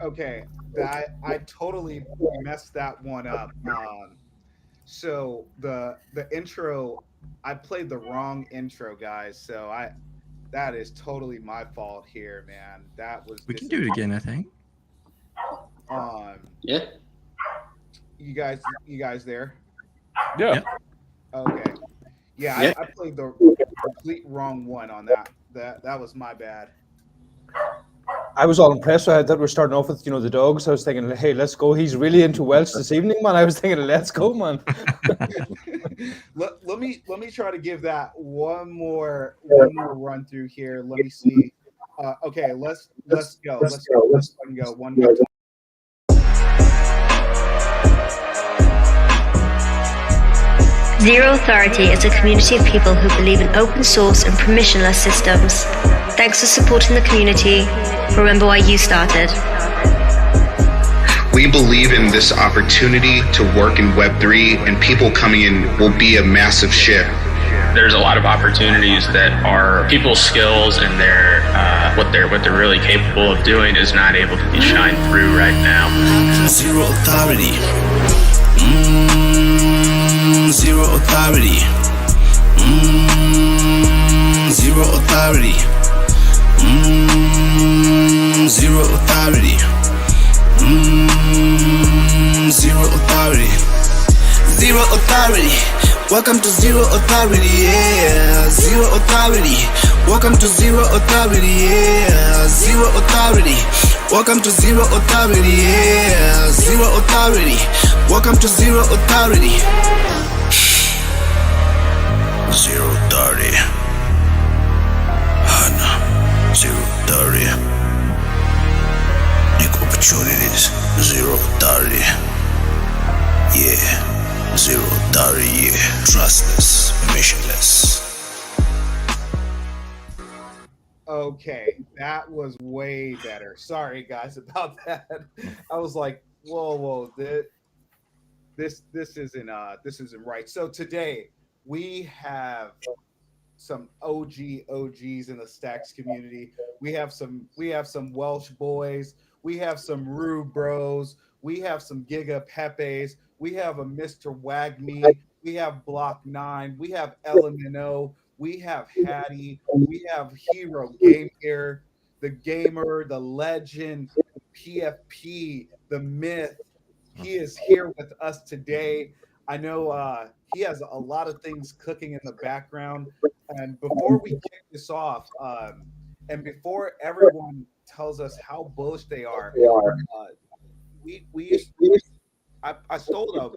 Okay, that I totally messed that one up. So the intro, I played the wrong intro, guys. So I that is totally my fault here, man. That was We can do it again, I disappointing. think. Um, Yeah. you guys there? Yeah. Yep. Okay, yeah, Yeah. I played the complete wrong one on that. That was my bad. I was all impressed. I thought we are starting off with, the dogs. I was thinking, hey, let's go. He's really into Welsh this evening, man. I was thinking, let's go, man. Let me try to give that one more run through here. Let me see. Okay, let's go. Let's fucking go one more time. Zero Authority is a community of people who believe in open source and permissionless systems. Thanks for supporting the community. Remember why you started. We believe in this opportunity to work in Web3, and people coming in will be a massive shift. There's a lot of opportunities that are people's skills and their what they're really capable of doing is not able to be shined through right now. Zero authority. Zero authority. Zero authority. Zero authority. Zero authority. Zero authority. Welcome to zero authority. Yeah. Zero authority. Welcome to zero authority. Yeah. Zero authority. Welcome to zero authority. Yeah. Zero authority. Welcome to zero authority. Zero authority. Hana. Zero authority. Equal opportunities. Zero authority. Yeah. Zero authority. Yeah. Trustless. Permissionless. Okay, that was way better. Sorry guys about that. I was like, whoa, this isn't right. So today we have some OGs in the Stacks community. We have some Welsh boys. We have some Rue Bros. We have some Giga Pepes. We have a Mr. Wagme. We have Block Nine. We have LMNO. We have Hattie. We have Hero Game here, the gamer, the legend, the PFP, the myth. He is here with us today. I know he has a lot of things cooking in the background. And before we kick this off, and before everyone tells us how bullish they are, uh, I stole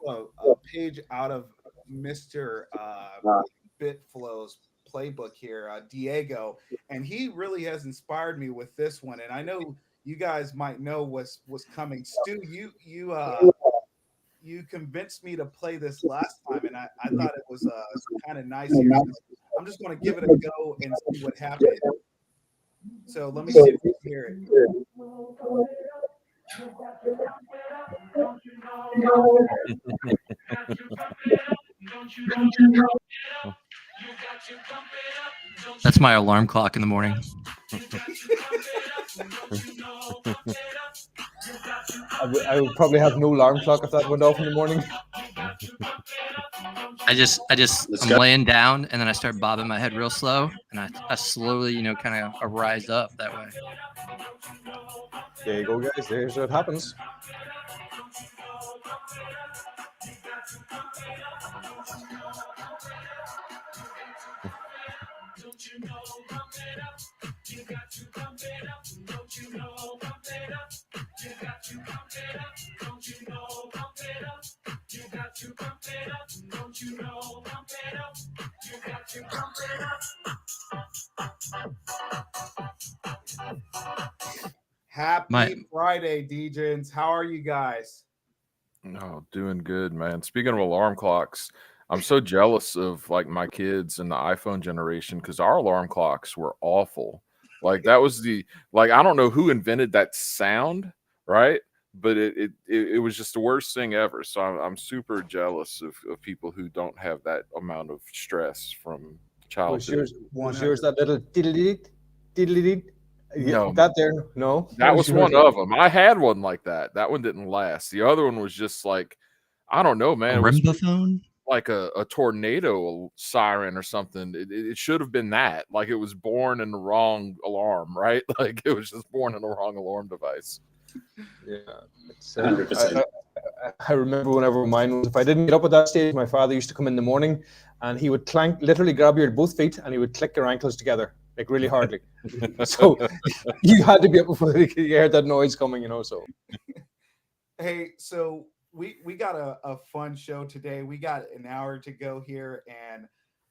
a page out of Mr. Bitflow's playbook here, Diego, and he really has inspired me with this one. And I know you guys might know what's coming. Stu, you convinced me to play this last time, and I thought it was kind of nice here. So I'm just going to give it a go and see what happens. So let me see if you can hear it. That's my alarm clock in the morning. I would probably have no alarm clock if that went off in the morning. I'm laying down and then I start bobbing my head real slow and I slowly, kind of rise up that way. There you go, guys. There's what happens. Happy Friday, Degens. How are you guys? Oh, doing good, man. Speaking of alarm clocks, I'm so jealous of like my kids and the iPhone generation because our alarm clocks were awful. Like that was I don't know who invented that sound, right? But it was just the worst thing ever. So I'm super jealous of people who don't have that amount of stress from childhood. Was yours that little diddly-dee, diddly-dee? No, that there, no. that was one of them. I had one like that. That one didn't last. The other one was just like, I don't know, man. A It was rimbophone? like a tornado siren or something. It should have been that. Like it was born in the wrong alarm, right? Like it was just born in the wrong alarm device. Yeah, it's, 100%. I remember whenever mine was, if I didn't get up at that stage, my father used to come in the morning and he would literally grab your both feet and he would click your ankles together, like really hardly. So you had to be up before you heard that noise coming, so. Hey, so we got a fun show today. We got an hour to go here, and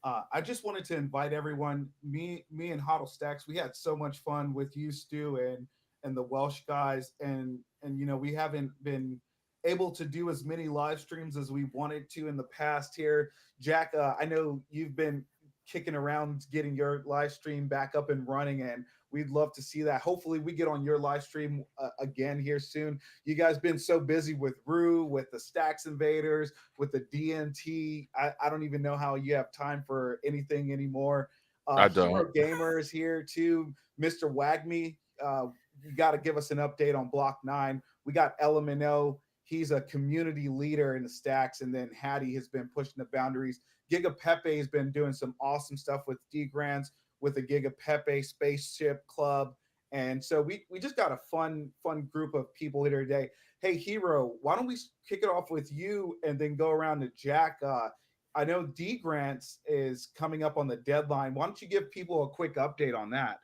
I just wanted to invite everyone. Me and Huddle Stacks. We had so much fun with you, Stu, and the Welsh guys, and we haven't been able to do as many live streams as we wanted to in the past here. Jack, I know you've been kicking around getting your live stream back up and running, and we'd love to see that. Hopefully we get on your live stream again here soon. You guys been so busy with Rue, with the Stacks Invaders, with the DNT. I don't even know how you have time for anything anymore. I don't. Hero Gamers here too. Mr. Wagme, you got to give us an update on Block 9. We got LMNO. He's a community leader in the Stacks. And then Hattie has been pushing the boundaries. Giga Pepe has been doing some awesome stuff with Degens, with the Giga Pepe Spaceship Club. And so we just got a fun group of people here today. Hey, Hero, why don't we kick it off with you and then go around to Jack? I know Degens is coming up on the deadline. Why don't you give people a quick update on that?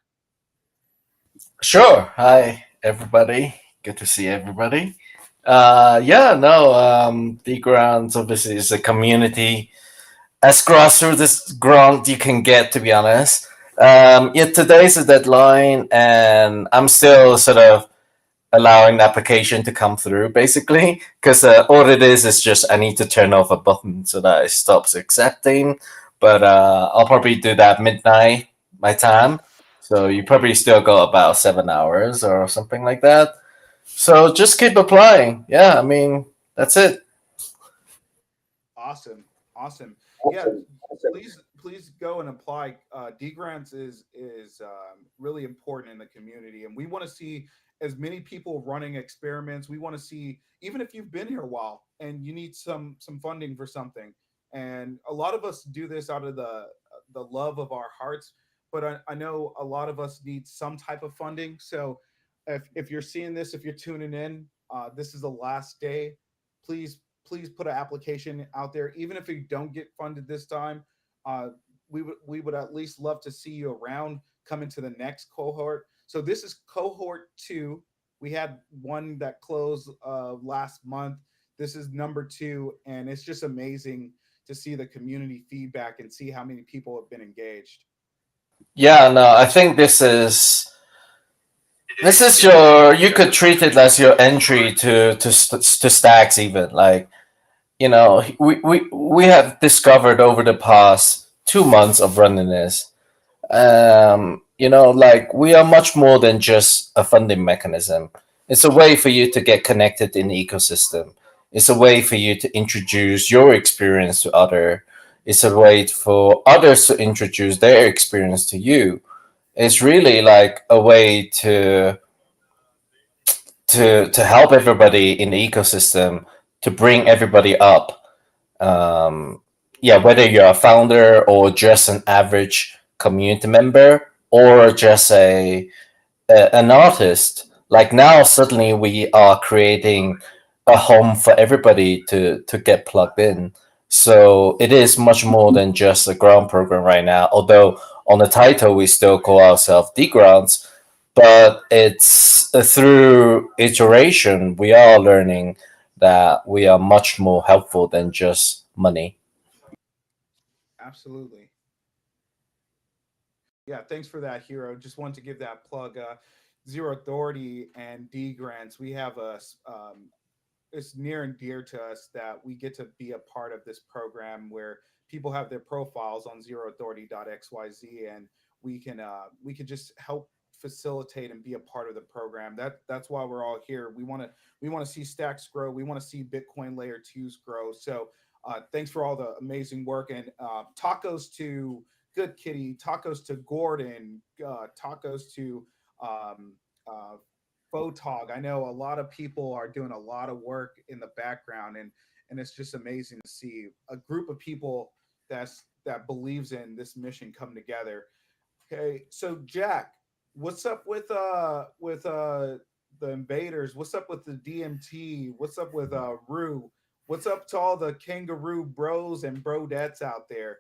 Sure. Hi, everybody. Good to see everybody. Degens obviously is a community as grassroots as ground you can get, to be honest. Today's the deadline, and I'm still sort of allowing the application to come through, basically, because all it is just I need to turn off a button so that it stops accepting. But I'll probably do that midnight my time, so you probably still got about 7 hours or something like that. So just keep applying. Yeah, I mean that's it. Awesome. Yeah, please go and apply. Degens is really important in the community, and we want to see as many people running experiments. We want to see, even if you've been here a while and you need some funding for something. And a lot of us do this out of the love of our hearts, but I know a lot of us need some type of funding. So if you're seeing this, if you're tuning in, this is the last day. Please put an application out there. Even if you don't get funded this time, we would at least love to see you around, coming to the next cohort. So this is cohort 2. We had one that closed last month. This is number 2, and it's just amazing to see the community feedback and see how many people have been engaged. Yeah, no, I think this is your, you could treat it as your entry to Stacks, even. Like, we have discovered over the past 2 months of running this, like, we are much more than just a funding mechanism. It's a way for you to get connected in the ecosystem. It's a way for you to introduce your experience to others. It's a way for others to introduce their experience to you. It's really like a way to help everybody in the ecosystem, to bring everybody up. Whether you're a founder or just an average community member or just an artist. Like, now suddenly we are creating a home for everybody to get plugged in. So it is much more than just a ground program right now, although on the title we still call ourselves Degens, but it's through iteration we are learning that we are much more helpful than just money. Absolutely. Yeah, thanks for that, Hero. Just want to give that plug. Zero Authority and Degens, we have it's near and dear to us that we get to be a part of this program where people have their profiles on zeroauthority.xyz, and we can just help facilitate and be a part of the program. That's why we're all here. We want to see Stacks grow. We want to see Bitcoin Layer 2s grow. So thanks for all the amazing work, and tacos to Good Kitty, tacos to Gordon, tacos to Photog. I know a lot of people are doing a lot of work in the background, and it's just amazing to see a group of people that believes in this mission come together. Okay, so Jack, what's up with the invaders? What's up with the DMT? What's up with Rue? What's up to all the kangaroo bros and brodettes out there?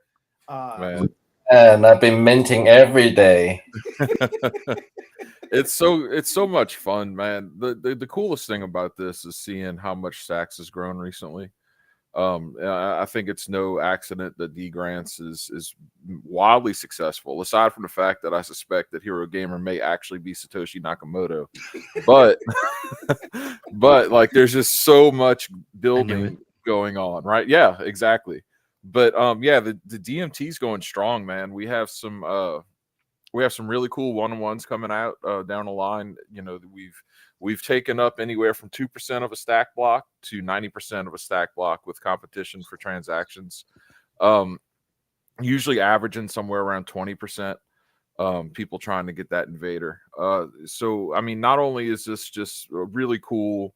Man. And I've been minting every day. It's so much fun, man. The coolest thing about this is seeing how much Stacks has grown recently. I think it's no accident that Degens is wildly successful, aside from the fact that I suspect that Hero Gamer may actually be Satoshi Nakamoto. But but like there's just so much building going on, right? Yeah, exactly. But yeah, the DMT's going strong, man. We have some really cool one-on-ones coming out down the line. You know, we've taken up anywhere from 2% of a stack block to 90% of a stack block with competition for transactions. Usually averaging somewhere around 20%. People trying to get that invader. So I mean, not only is this just really cool,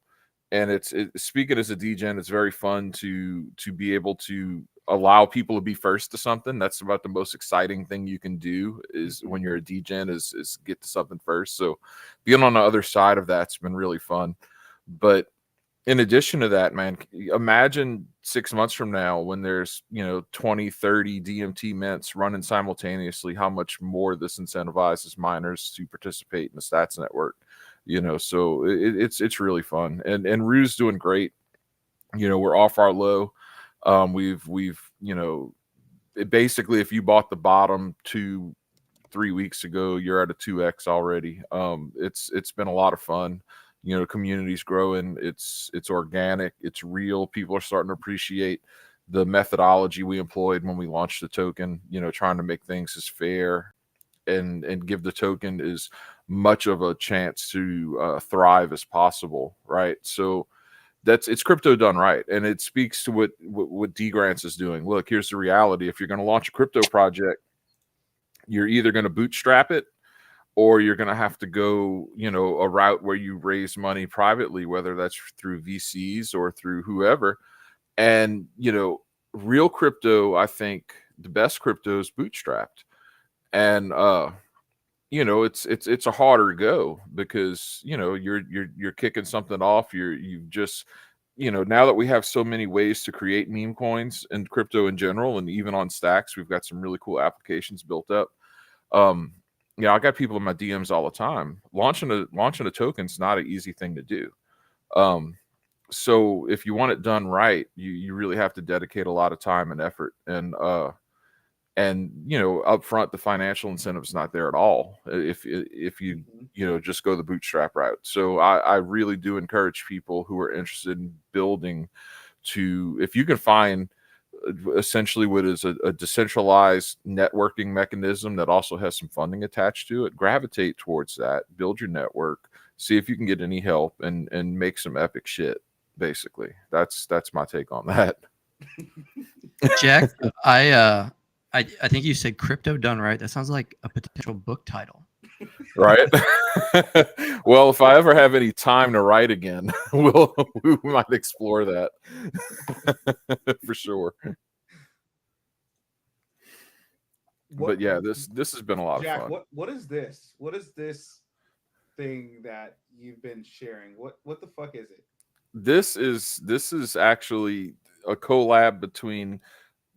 and it's speaking as a degen, it's very fun to be able to allow people to be first to something. That's about the most exciting thing you can do is when you're a degen is get to something first. So being on the other side of that's been really fun. But in addition to that, man, imagine 6 months from now when there's 20, 30 DMT mints running simultaneously, how much more this incentivizes miners to participate in the stats network. So it's really fun, and Rue's doing great. We're off our low. We've basically, if you bought the bottom 2-3 weeks ago, you're at a 2x already. It's been a lot of fun. Community's growing. It's organic. It's real. People are starting to appreciate the methodology we employed when we launched the token. Trying to make things as fair and give the token as much of a chance to thrive as possible, right? So it's crypto done right, and it speaks to what Degens is doing. Look, here's the reality: if you're going to launch a crypto project, you're either going to bootstrap it, or you're going to have to go, a route where you raise money privately, whether that's through VCs or through whoever. And real crypto, I think the best crypto is bootstrapped, and it's a harder go because you're kicking something off. You've just now that we have so many ways to create meme coins and crypto in general, and even on Stacks, we've got some really cool applications built up. I got people in my DMs all the time. Launching a token's not an easy thing to do. So if you want it done right, you really have to dedicate a lot of time and effort, and up front, the financial incentive's not there at all if you just go the bootstrap route. So I really do encourage people who are interested in building to, if you can find essentially what is a decentralized networking mechanism that also has some funding attached to it, gravitate towards that, build your network, see if you can get any help, and make some epic shit. Basically, that's my take on that. Jack, I think you said crypto done right. That sounds like a potential book title. Right. Well, if I ever have any time to write again, we might explore that for sure. But yeah, this has been a lot Jack, of fun. what is this? What is this thing that you've been sharing? What the fuck is it? This is actually a collab between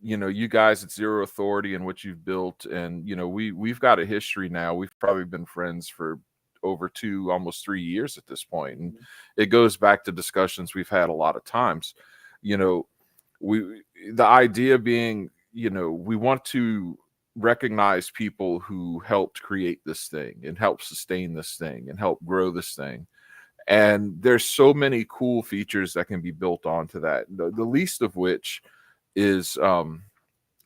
you guys at Zero Authority and what you've built, and we've got a history now. We've probably been friends for over 2, almost 3 years at this point, and it goes back to discussions we've had a lot of times. The idea being, we want to recognize people who helped create this thing and help sustain this thing and help grow this thing. And there's so many cool features that can be built onto that. The least of which is,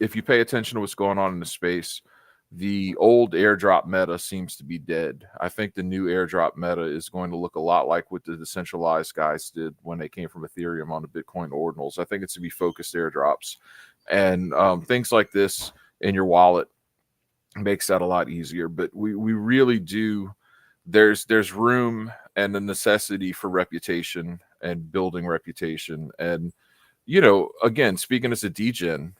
if you pay attention to what's going on in the space, the old airdrop meta seems to be dead. I think the new airdrop meta is going to look a lot like what the decentralized guys did when they came from Ethereum on the Bitcoin ordinals. I think it's to be focused airdrops, and things like this in your wallet makes that a lot easier. But we really do there's room and a necessity for reputation and building reputation. And again, speaking as a degen,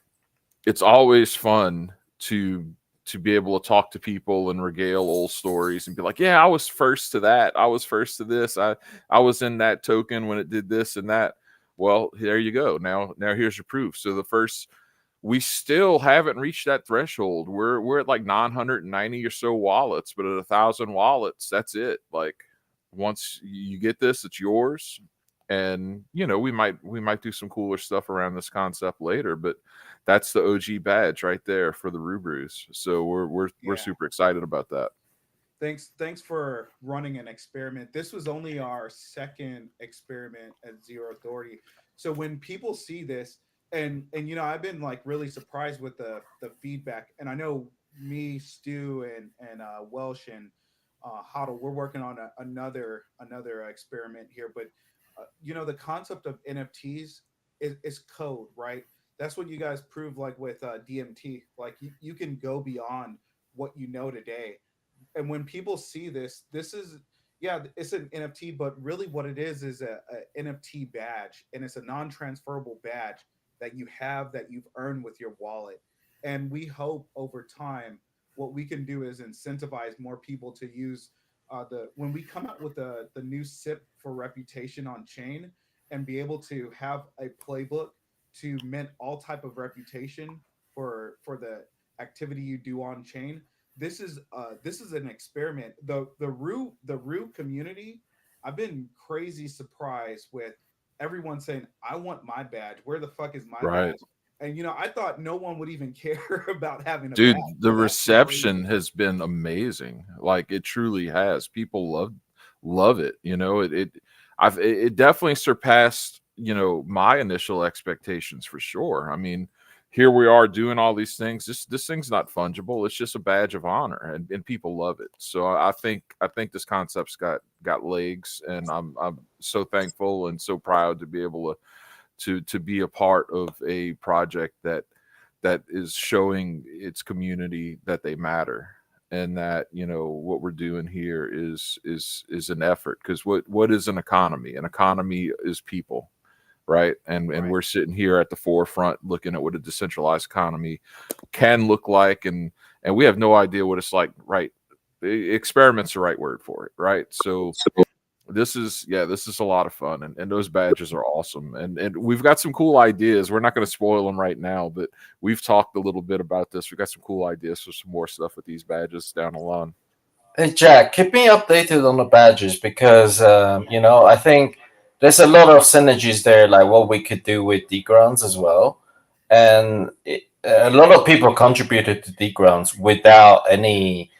it's always fun to be able to talk to people and regale old stories and be like, yeah, I was first to that, I was first to this, I was in that token when it did this and that. Well, there you go. Now here's your proof. So we still haven't reached that threshold. We're at like 990 or so wallets, but at 1,000 wallets, that's it. Like, once you get this, it's yours. And we might do some cooler stuff around this concept later, but that's the OG badge right there for the Rubrus. So we're super excited about that. Thanks for running an experiment. This was only our second experiment at Zero Authority. So when people see this, and I've been like really surprised with the feedback. And I know me, Stu, and Welsh and Hoddle, we're working on another experiment here. But the concept of NFTs is code, right? That's what you guys proved, like with DMT. Like you can go beyond what you know today. And when people see this is, it's an NFT, but really what it is a NFT badge, and it's a non-transferable badge that you have, that you've earned with your wallet. And we hope over time, what we can do is incentivize more people to use when we come out with the new SIP for reputation on chain, and be able to have a playbook to mint all type of reputation for the activity you do on chain. This is an experiment. The Rue community, I've been crazy surprised with everyone saying, I want my badge. Where the fuck is my badge? And I thought no one would even care about having a badge. badge. The reception has been amazing. Like, it truly has. People love it. It definitely surpassed my initial expectations, for sure. I mean, here we are doing all these things. This thing's not fungible. It's just a badge of honor, and people love it. So I think this concept's got legs, and I'm so thankful and so proud to be able to be a part of a project that is showing its community that they matter, and that what we're doing here is an effort. Because what is an economy? An economy is people. Right. And we're sitting here at the forefront looking at what a decentralized economy can look like. And we have no idea what it's like. Right. Experiment's the right word for it. Right. So this is a lot of fun. And those badges are awesome. And we've got some cool ideas. We're not going to spoil them right now, but we've talked a little bit about this. We've got some cool ideas for some more stuff with these badges down the line. Hey, Jack, keep me updated on the badges, because, I think there's a lot of synergies there, like what we could do with Degens as well. And a lot of people contributed to Degens without any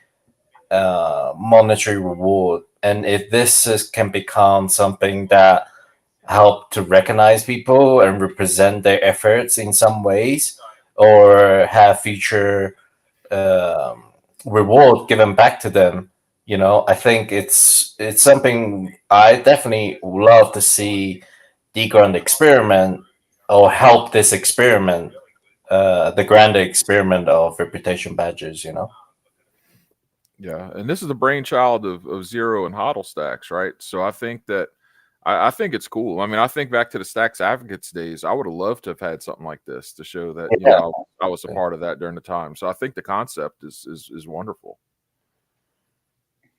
monetary reward. And if this can become something that help to recognize people and represent their efforts in some ways, or have future reward given back to them, I think it's something I definitely love to see Degens experiment, or help this experiment, the grander experiment of reputation badges, Yeah, and this is the brainchild of Zero and Hodl Stacks, right? So I think that I think it's cool. I mean, I think back to the Stacks Advocates days. I would have loved to have had something like this to show that I was a part of that during the time. So I think the concept is wonderful.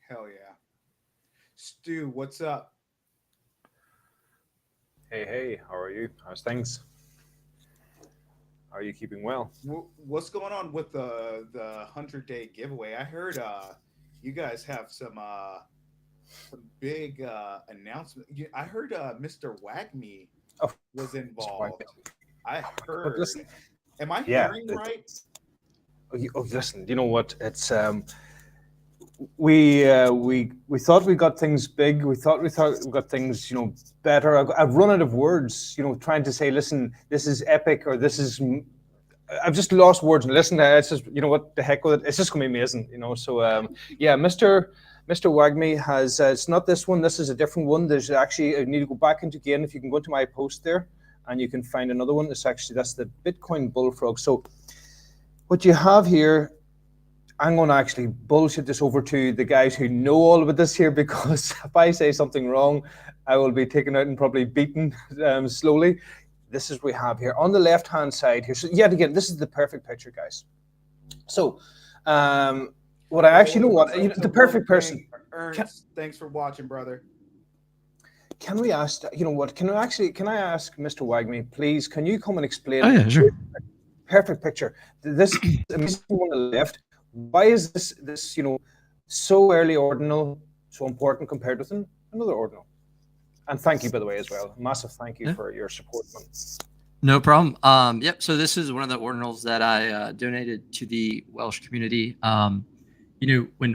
Hell yeah. Stu, what's up? Hey, how are you? How's things? Are you keeping well? What's going on with the 100-day giveaway? I heard you guys have some big announcement. I heard Mr. Wagme was involved. I heard. Listen, am I hearing right? Listen, you know what? It's we thought we got things big. We thought we got things, better. I've run out of words, trying to say, listen, this is epic, or this is. I've just lost words. And listen, it's just, what the heck with it. It's just gonna be amazing, So yeah, Mr. Wagme has. It's not this one. This is a different one. There's actually, I need to go back into again. If you can go into my post there, and you can find another one. That's the Bitcoin Bullfrog. So what you have here. I'm going to actually bullshit this over to the guys who know all about this here, because if I say something wrong, I will be taken out and probably beaten slowly. This is what we have here on the left-hand side here. So yet again, this is the perfect picture, guys. So what I actually know what the perfect person. Ernst, thanks for watching, brother. Can we ask? You know what? Can I ask Mr. Wagme, please? Can you come and explain? Oh yeah, sure. Perfect picture. This amazing one on the left. Why is this so early ordinal so important compared with another ordinal? And thank you, by the way, as well. Massive thank you for your support, man. No problem. Yep. So this is one of the ordinals that I donated to the Welsh community. When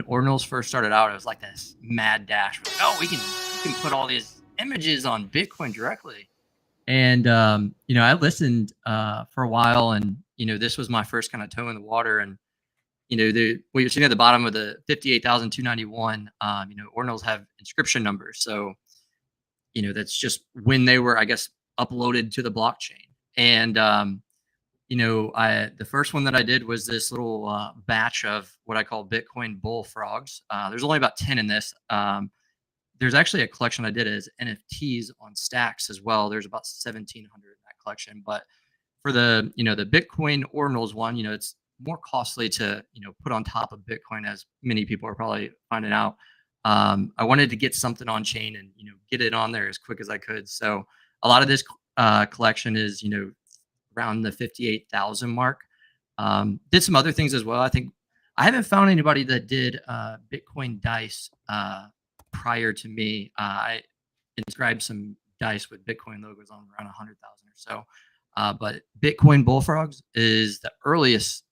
ordinals first started out, it was like this mad dash. Oh, we can put all these images on Bitcoin directly. And I listened for a while, and this was my first kind of toe in the water. And what you're seeing at the bottom of the 58,291, ordinals have inscription numbers. So, that's just when they were, I guess, uploaded to the blockchain. And, the first one that I did was this little batch of what I call Bitcoin bullfrogs. There's only about 10 in this. There's actually a collection I did as NFTs on Stacks as well. There's about 1,700 in that collection. But for the, the Bitcoin ordinals one, it's more costly to put on top of Bitcoin, as many people are probably finding out. I wanted to get something on chain and get it on there as quick as I could. So a lot of this collection is around the 58,000 mark. Did some other things as well. I think I haven't found anybody that did Bitcoin dice prior to me. I inscribed some dice with Bitcoin logos on around 100,000 or so. But Bitcoin bullfrogs is the earliest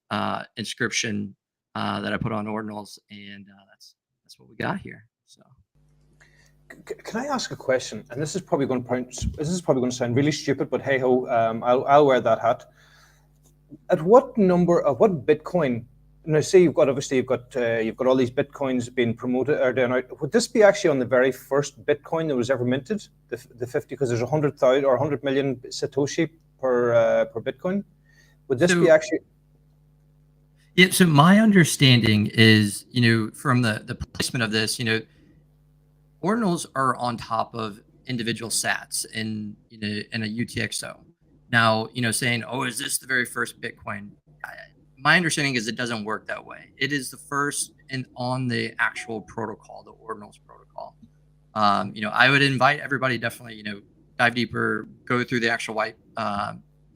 inscription that I put on ordinals, and that's what we got here. So, can I ask a question? And this is probably going to sound really stupid, but hey ho, I'll wear that hat. At what Bitcoin? Now, say you've got all these Bitcoins being promoted or down out. Would this be actually on the very first Bitcoin that was ever minted, the 50? Because there's 100,000 or 100 million Satoshi per Bitcoin. Would this be actually? Yeah. So my understanding is, from the placement of this, ordinals are on top of individual sats in a UTXO. Now, saying, oh, is this the very first Bitcoin? My understanding is it doesn't work that way. It is the first on the actual protocol, the ordinals protocol. I would invite everybody definitely, dive deeper, go through the actual white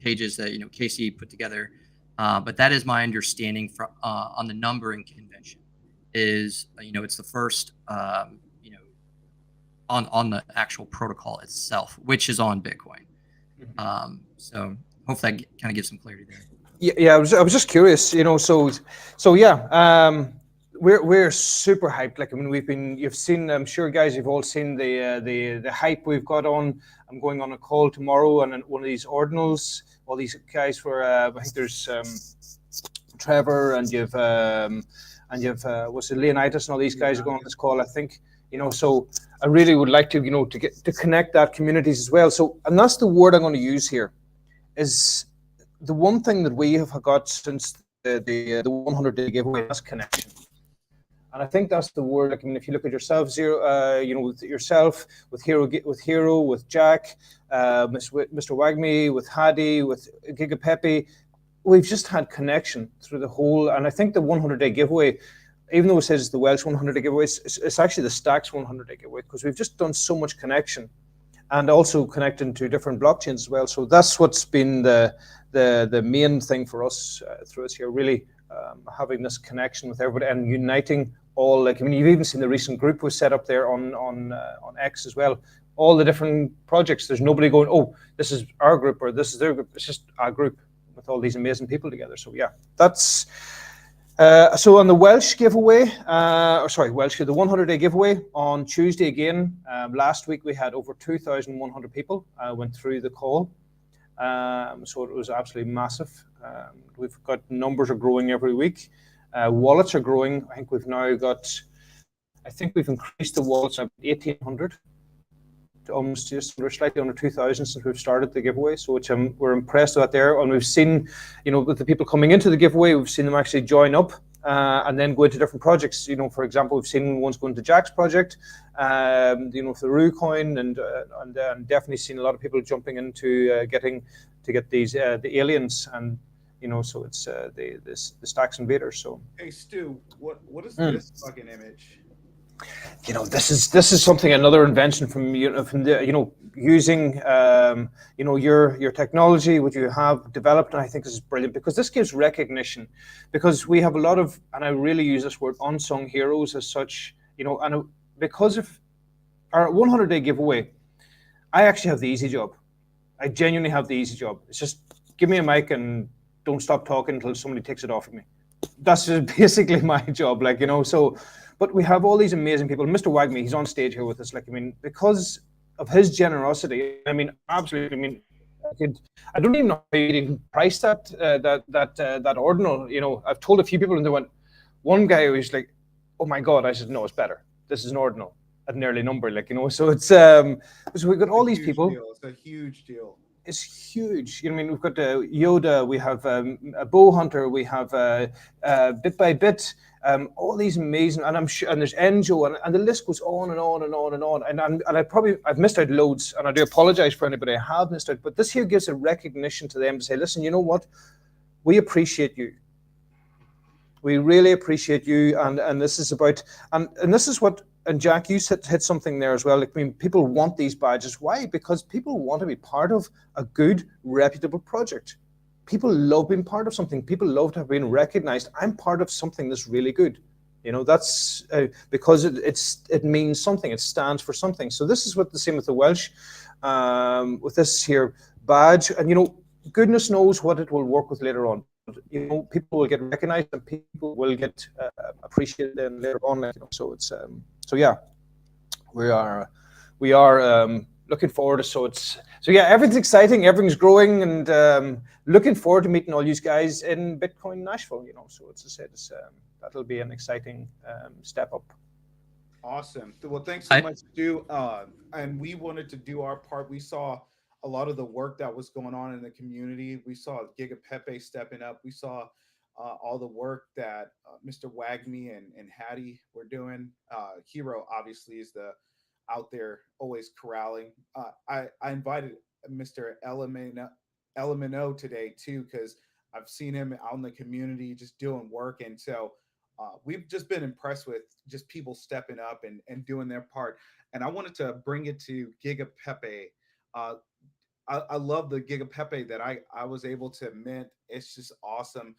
pages that Casey put together. But that is my understanding from on the numbering convention. Is it's the first on the actual protocol itself, which is on Bitcoin. So hopefully that kind of gives some clarity there. Yeah, I was just curious, so yeah, we're super hyped. Like, I mean, you've seen, I'm sure guys, you've all seen the hype we've got on. I'm going on a call tomorrow on one of these ordinals. All these guys were, I think there's Trevor and you've what's it, Leonidas and all these guys are going on this call, I think. So I really would like to, to connect that communities as well. So, and that's the word I'm going to use here, is the one thing that we have got since the 100-day giveaway, that's connection. And I think that's the word. Like, I mean, if you look at yourself, Zero, with yourself, with Hero, with Jack, Mr. Wagme, with Hadi, with Gigapepe, we've just had connection through the whole. And I think the 100-day giveaway, even though it says the Welsh 100-day giveaway, it's actually the Stacks 100-day giveaway, because we've just done so much connection, and also connecting to different blockchains as well. So that's what's been the main thing for us through us here, really having this connection with everybody and uniting all. Like, I mean, you've even seen the recent group we set up there on X as well. All the different projects. There's nobody going, oh, this is our group or this is their group. It's just our group with all these amazing people together. So yeah, that's. So on the Welsh giveaway, the 100-day giveaway on Tuesday again. Last week we had over 2,100 people went through the call. So it was absolutely massive. We've got numbers are growing every week. Wallets are growing. I think we've increased the wallets to 1,800 to almost just slightly under 2,000 since we've started the giveaway. So which we're impressed with that there. And we've seen, with the people coming into the giveaway, we've seen them actually join up and then go into different projects. You know, for example, we've seen ones going to Jack's project, you know, for the Rue coin, and definitely seen a lot of people jumping into get these the aliens, and you know, so it's the Stacks Invaders. So hey Stu, what is this fucking image? You know, this is something, another invention from the, you know, using you know, your technology which you have developed, and I think this is brilliant because this gives recognition, because we have a lot of, and I really use this word, unsung heroes as such, you know, and because of our 100-day giveaway, I actually have the easy job. I genuinely have the easy job. It's just give me a mic and don't stop talking until somebody takes it off of me. That's just basically my job, like, you know. So, but we have all these amazing people. Mr. Wagme, he's on stage here with us. Like, I mean, because of his generosity, I mean, absolutely. I mean, I don't even know how you can price that ordinal. You know, I've told a few people, and they went. One guy was like, "Oh my god!" I said, "No, it's better. This is an ordinal at an early number." Like, you know, so it's so we've got all these people. Deal. It's a huge deal. It's huge. You know, I mean, we've got Yoda, we have a Bow Hunter, we have Bit by Bit, all these amazing, and I'm sure, and there's Enjo, and the list goes on and on and on and on. And I've missed out loads, and I do apologize for anybody I have missed out. But this here gives a recognition to them to say, listen, you know what, we appreciate you. We really appreciate you, and this is about, and this is what. And Jack, you hit something there as well. Like, I mean, people want these badges. Why? Because people want to be part of a good, reputable project. People love being part of something. People love to have been recognized. I'm part of something that's really good. You know, that's because it means something. It stands for something. So this is what the same with the Welsh, with this here badge. And, you know, goodness knows what it will work with later on. You know, people will get recognized and people will get appreciated and later on. You know, so it's so yeah, we are looking forward to so yeah, everything's exciting, everything's growing, and looking forward to meeting all you guys in Bitcoin Nashville. You know, so it's that'll be an exciting step up. Awesome. Well, thanks so much, Stu. And we wanted to do our part. We saw a lot of the work that was going on in the community. We saw Giga Pepe stepping up. We saw all the work that Mr. Wagme and Hattie were doing. Hero obviously is out there always corralling. I invited Mr. Elemento today too, because I've seen him out in the community just doing work. And so we've just been impressed with just people stepping up and doing their part. And I wanted to bring it to Giga Pepe. I love the Giga Pepe that I was able to mint. It's just awesome.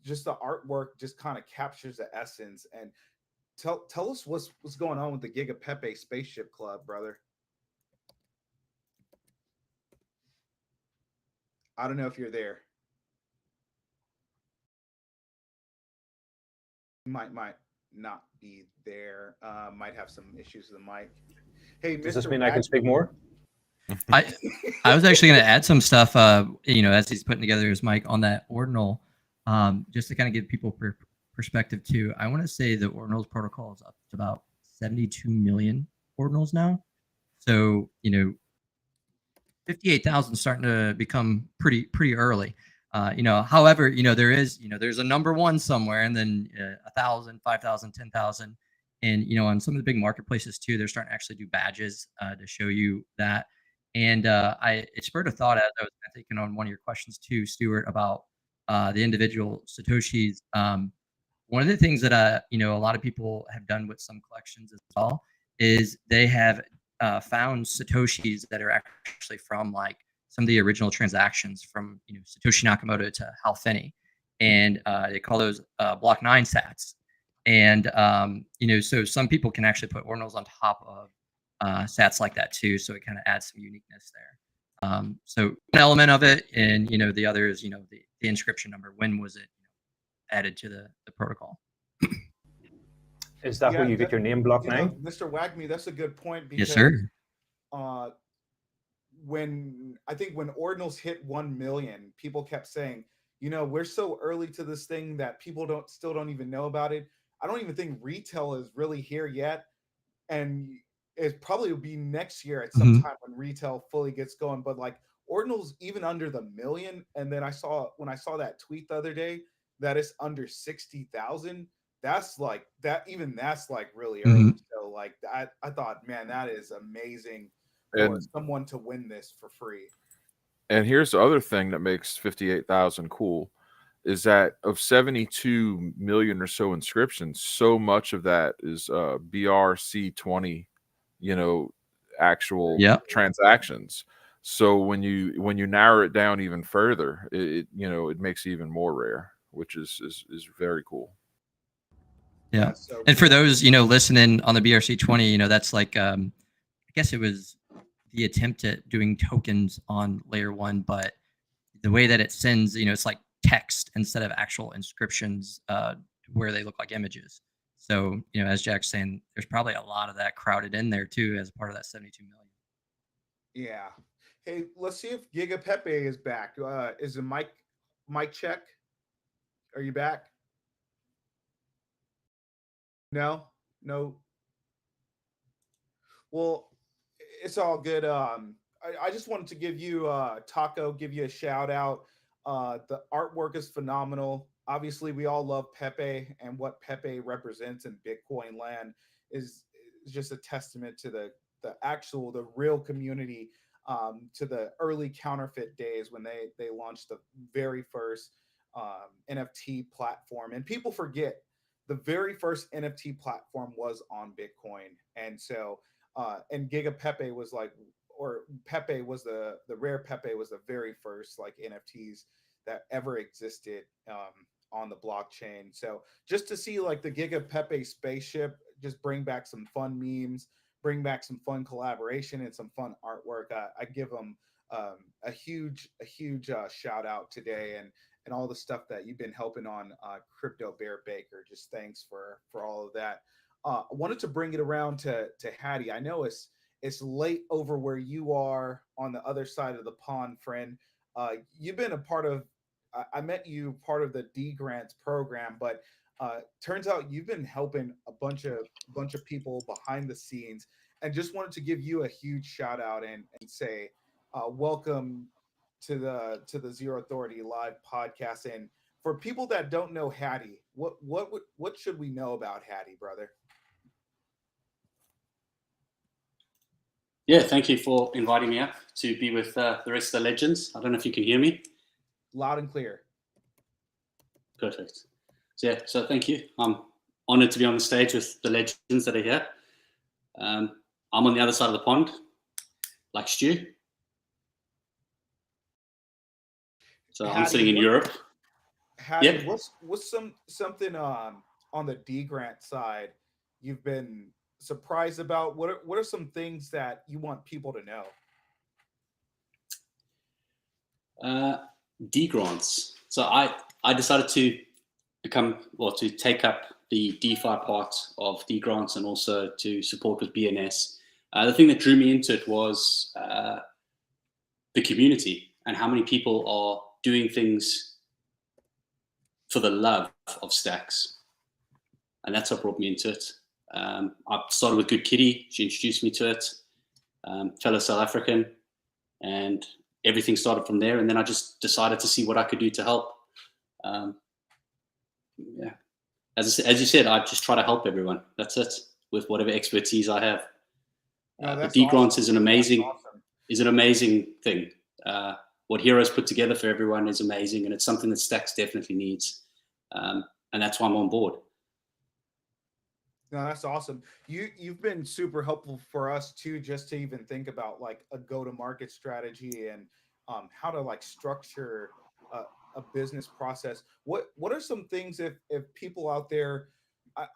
Just the artwork just kind of captures the essence. And tell us what's going on with the Giga Pepe Spaceship Club, brother. I don't know if you're there. Might not be there. Might have some issues with the mic. Hey, does this mean I can speak more? I was actually going to add some stuff, you know, as he's putting together his mic on that ordinal, just to kind of give people perspective too. I want to say the ordinals protocol is up to about 72 million ordinals now. So, you know, 58,000 starting to become pretty early. You know, however, you know, there's a number one somewhere, and then 1,000, 5,000, 10,000. And, you know, on some of the big marketplaces too, they're starting to actually do badges to show you that. And it spurred a thought as I was thinking on one of your questions too, Stuart, about the individual Satoshis. One of the things that you know, a lot of people have done with some collections as well is they have found Satoshis that are actually from like some of the original transactions from, you know, Satoshi Nakamoto to Hal Finney, and they call those Block 9 sats. And you know, so some people can actually put ordinals on top of sats like that too, so it kind of adds some uniqueness there. So one element of it, and you know, the other is, you know, the inscription number. When was it, you know, added to the protocol? Is that where you get your name, Block 9? Mr. Wagme, that's a good point. Because, yes, sir. When ordinals hit 1 million, people kept saying, you know, we're so early to this thing that people still don't even know about it. I don't even think retail is really here yet, and it probably will be next year at some time when retail fully gets going. But like ordinals, even under the million, and then when I saw that tweet the other day, that it's under 60,000, that's like that's like really Mhm. early. So like I thought, man, that is amazing for And someone to win this for free. and here's the other thing that makes 58,000 cool is that of 72 million or so inscriptions, so much of that is BRC20, you know, actual Yep. transactions. So when you narrow it down even further, it makes it even more rare, which is very cool. Yeah. So And for cool. those, listening on the BRC20, that's like, I guess it was the attempt at doing tokens on layer 1, but the way that it sends, it's like text instead of actual inscriptions where they look like images. So, as Jack's saying, there's probably a lot of that crowded in there too as part of that 72 million. Yeah. Hey, let's see if Giga Pepe is back. Is the mic check? Are you back? No, no. Well, it's all good. I just wanted to give you Taco, give you a shout out. The artwork is phenomenal. Obviously, we all love Pepe, and what Pepe represents in Bitcoin land is just a testament to the real community, to the early counterfeit days when they launched the very first NFT platform. And people forget the very first NFT platform was on Bitcoin, and so and Giga Pepe was like, or Pepe was the rare Pepe was the very first like NFTs that ever existed on the blockchain. So just to see like the Giga Pepe spaceship just bring back some fun memes, bring back some fun collaboration and some fun artwork, I give them a huge shout out today, and all the stuff that you've been helping on Crypto Bear Baker. Just thanks for all of that. I wanted to bring it around to Hattie. I know it's late over where you are on the other side of the pond, friend. You've been a part of. I met you part of the D Grants program, but turns out you've been helping a bunch of people behind the scenes, and just wanted to give you a huge shout out and say welcome to the Zero Authority Live podcast. And for people that don't know Hattie, what should we know about Hattie, brother? Yeah, thank you for inviting me up to be with the rest of the legends. I don't know if you can hear me. Loud and clear. Perfect. So thank you. I'm honored to be on the stage with the legends that are here. I'm on the other side of the pond, like Stu. So Hattie, I'm sitting in Europe. Hattie, Yep. what's something on the D Grant side you've been surprised about? What are some things that you want people to know? D grants. So I decided to to take up the DeFi part of D grants and also to support with BNS. The thing that drew me into it was the community and how many people are doing things for the love of stacks, and that's what brought me into it. I started with Good Kitty. She introduced me to it, fellow South African, and everything started from there. And then I just decided to see what I could do to help. Yeah, as you said, I just try to help everyone. That's it, with whatever expertise I have. The D grants is an amazing thing. What Heroes put together for everyone is amazing, and it's something that Stacks definitely needs. And that's why I'm on board. No, that's awesome. You've been super helpful for us too, just to even think about like a go-to-market strategy and how to like structure a business process. What are some things if people out there,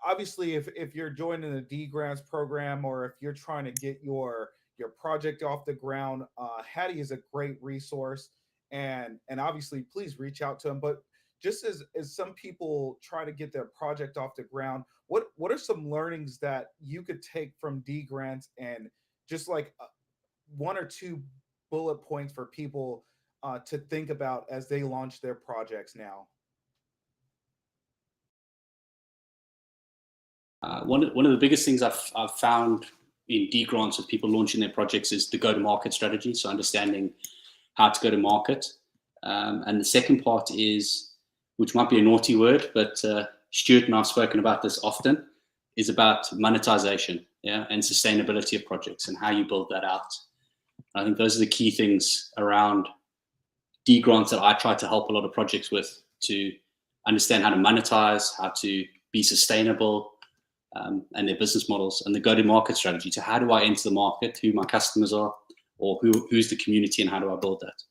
obviously if you're joining the D Grants program, or if you're trying to get your project off the ground, Hattie is a great resource, and obviously please reach out to him. But just as some people try to get their project off the ground, what are some learnings that you could take from D Grants, and just like one or two bullet points for people to think about as they launch their projects now? One of the biggest things I've found in D grants with people launching their projects is the go-to-market strategy. So understanding how to go to market. And the second part is which might be a naughty word, but Stuart and I've spoken about this often, is about monetization, and sustainability of projects and how you build that out. I think those are the key things around D grants that I try to help a lot of projects with, to understand how to monetize, how to be sustainable, and their business models and the go-to-market strategy. So how do I enter the market, who my customers are, or who's the community, and how do I build that?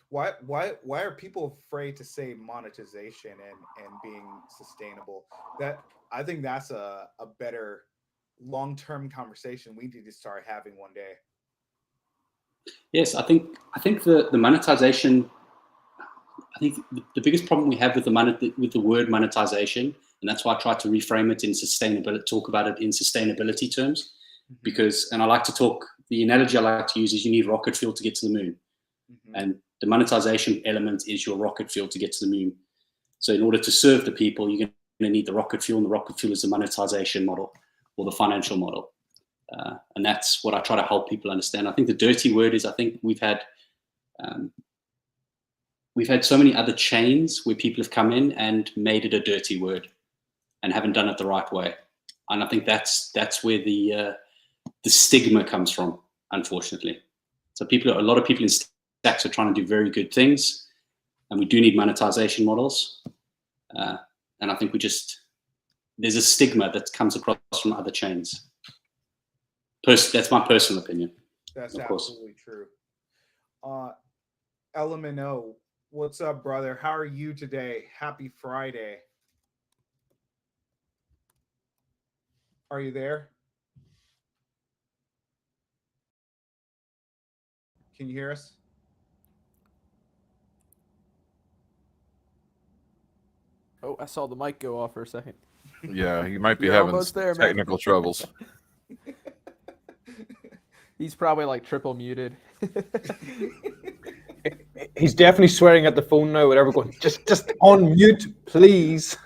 Why are people afraid to say monetization and being sustainable? That, I think that's a better long-term conversation we need to start having one day. Yes, I think the monetization. I think the biggest problem we have with the word monetization, and that's why I try to reframe it in sustainability, talk about it in sustainability terms, because, and I like to talk, the analogy I like to use is you need rocket fuel to get to the moon, and the monetization element is your rocket fuel to get to the moon. So in order to serve the people, you're going to need the rocket fuel, and the rocket fuel is the monetization model or the financial model. And that's what I try to help people understand. I think the dirty word is, I think we've had so many other chains where people have come in and made it a dirty word and haven't done it the right way. And I think that's where the stigma comes from, unfortunately. So a lot of people in stacks are trying to do very good things, and we do need monetization models. And I think there's a stigma that comes across from other chains. That's my personal opinion. That's absolutely true. LMNO, what's up, brother? How are you today? Happy Friday. Are you there? Can you hear us? Oh, I saw the mic go off for a second. Yeah, he might be You're having almost there, technical troubles. He's probably like triple muted. He's definitely swearing at the phone now. Whatever, going just unmute, please.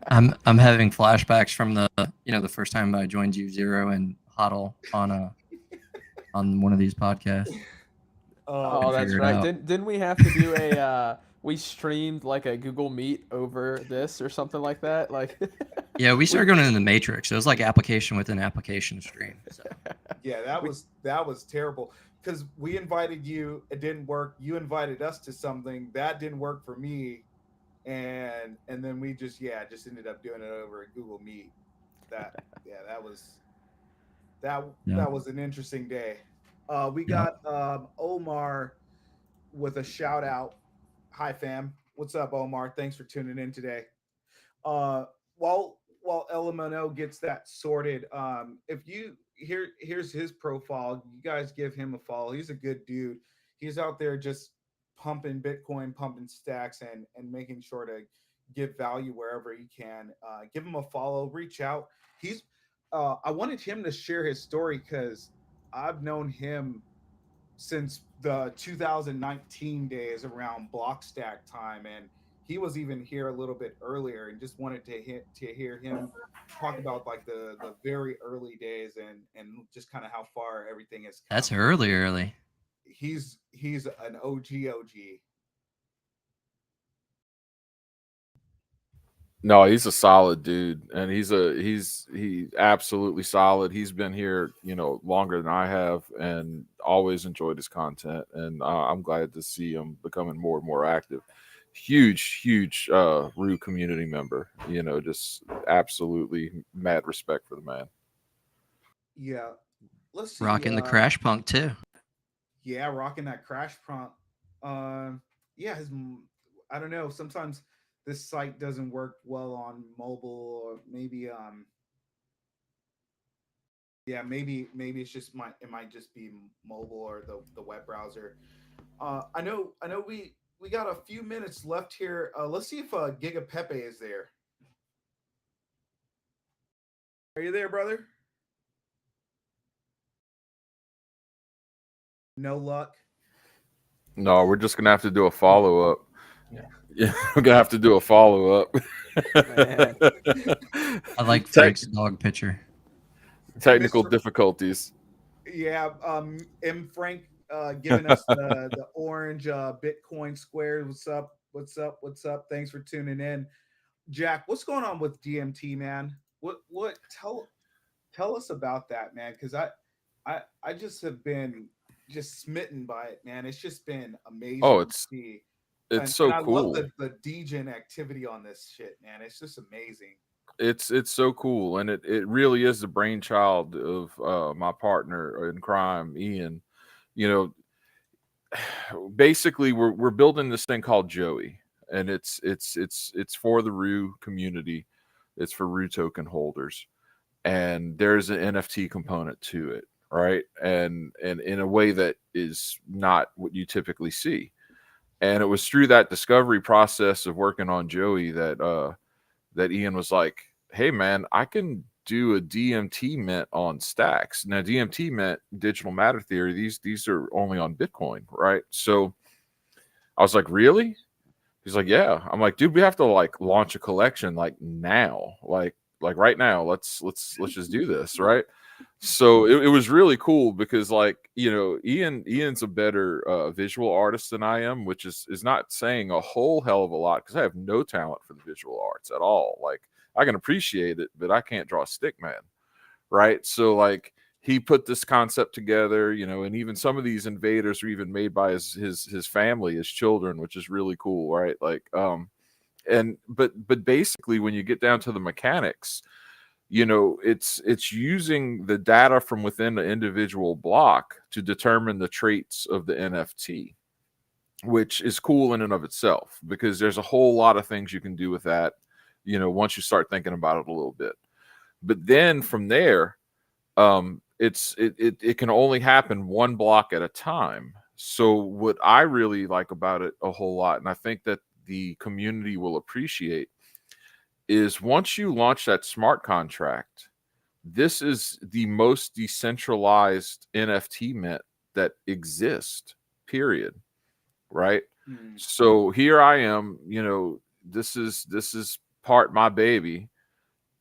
I'm having flashbacks from the first time I joined you, Zero, and Huddle on one of these podcasts. Oh, that's right. Didn't we have to do a? We streamed like a Google Meet over this or something like that. Like, yeah, we started going in the Matrix. It was like application within application stream. So. Yeah, that was terrible, because we invited you, it didn't work. You invited us to something that didn't work for me, and then we just ended up doing it over at Google Meet. That was an interesting day. We got Omar with a shout out. Hi fam, what's up, Omar? Thanks for tuning in today. While LMNO gets that sorted, if you here's his profile, you guys give him a follow. He's a good dude. He's out there just pumping Bitcoin, pumping stacks, and making sure to give value wherever he can. Give him a follow, reach out. I wanted him to share his story, because I've known him since the 2019 days around Blockstack time, and he was even here a little bit earlier, and just wanted to hear him talk about like the very early days and just kind of how far everything has come. That's early. He's an OG. No, he's a solid dude, and he's absolutely solid. He's been here, longer than I have, and always enjoyed his content. And I'm glad to see him becoming more and more active. Huge Rue community member. Just absolutely mad respect for the man. Yeah, let's see. Rocking the Crash Punk too. Yeah, rocking that Crash Punk. Yeah, I don't know. Sometimes this site doesn't work well on mobile, or maybe maybe it's just it might just be mobile or the web browser. I know we got a few minutes left here. Let's see if Giga Pepe is there. Are you there, brother? No luck. No, we're just gonna have to do a follow up. Yeah, we're gonna have to do a follow up. I like Frank's dog picture. Technical difficulties. Yeah, M. Frank, giving us the orange Bitcoin square. What's up? What's up? What's up? Thanks for tuning in. Jack, what's going on with DMT, man? What tell us about that, man? Because I just have been just smitten by it, man. It's just been amazing to see. It's so I cool. love the Degen activity on this shit, man. It's just amazing. It's so cool, and it really is the brainchild of my partner in crime, Ian. You know, basically we're building this thing called Joey, and it's for the Rue community. It's for Rue token holders, and there's an NFT component to it, right? And in a way that is not what you typically see. And it was through that discovery process of working on Joey that that Ian was like, hey man, I can do a DMT mint on stacks. Now DMT mint, digital matter theory, these are only on Bitcoin, right? So I was like, really? He's like, yeah. I'm like, dude, we have to like launch a collection like now, like right now. Let's just do this, right? So it was really cool because, like, you know, Ian's a better visual artist than I am, which is not saying a whole hell of a lot because I have no talent for the visual arts at all. Like, I can appreciate it, but I can't draw a stick man, right? So like he put this concept together, you know, and even some of these invaders are even made by his family, his children, which is really cool, right? Like and but basically when you get down to the mechanics, you know, it's using the data from within the individual block to determine the traits of the NFT, which is cool in and of itself because there's a whole lot of things you can do with that, you know, once you start thinking about it a little bit. But then from there, it can only happen one block at a time. So what I really like about it a whole lot, and I think that the community will appreciate, is once you launch that smart contract, this is the most decentralized NFT mint that exists, period. Right? So here I am, you know, this is part my baby,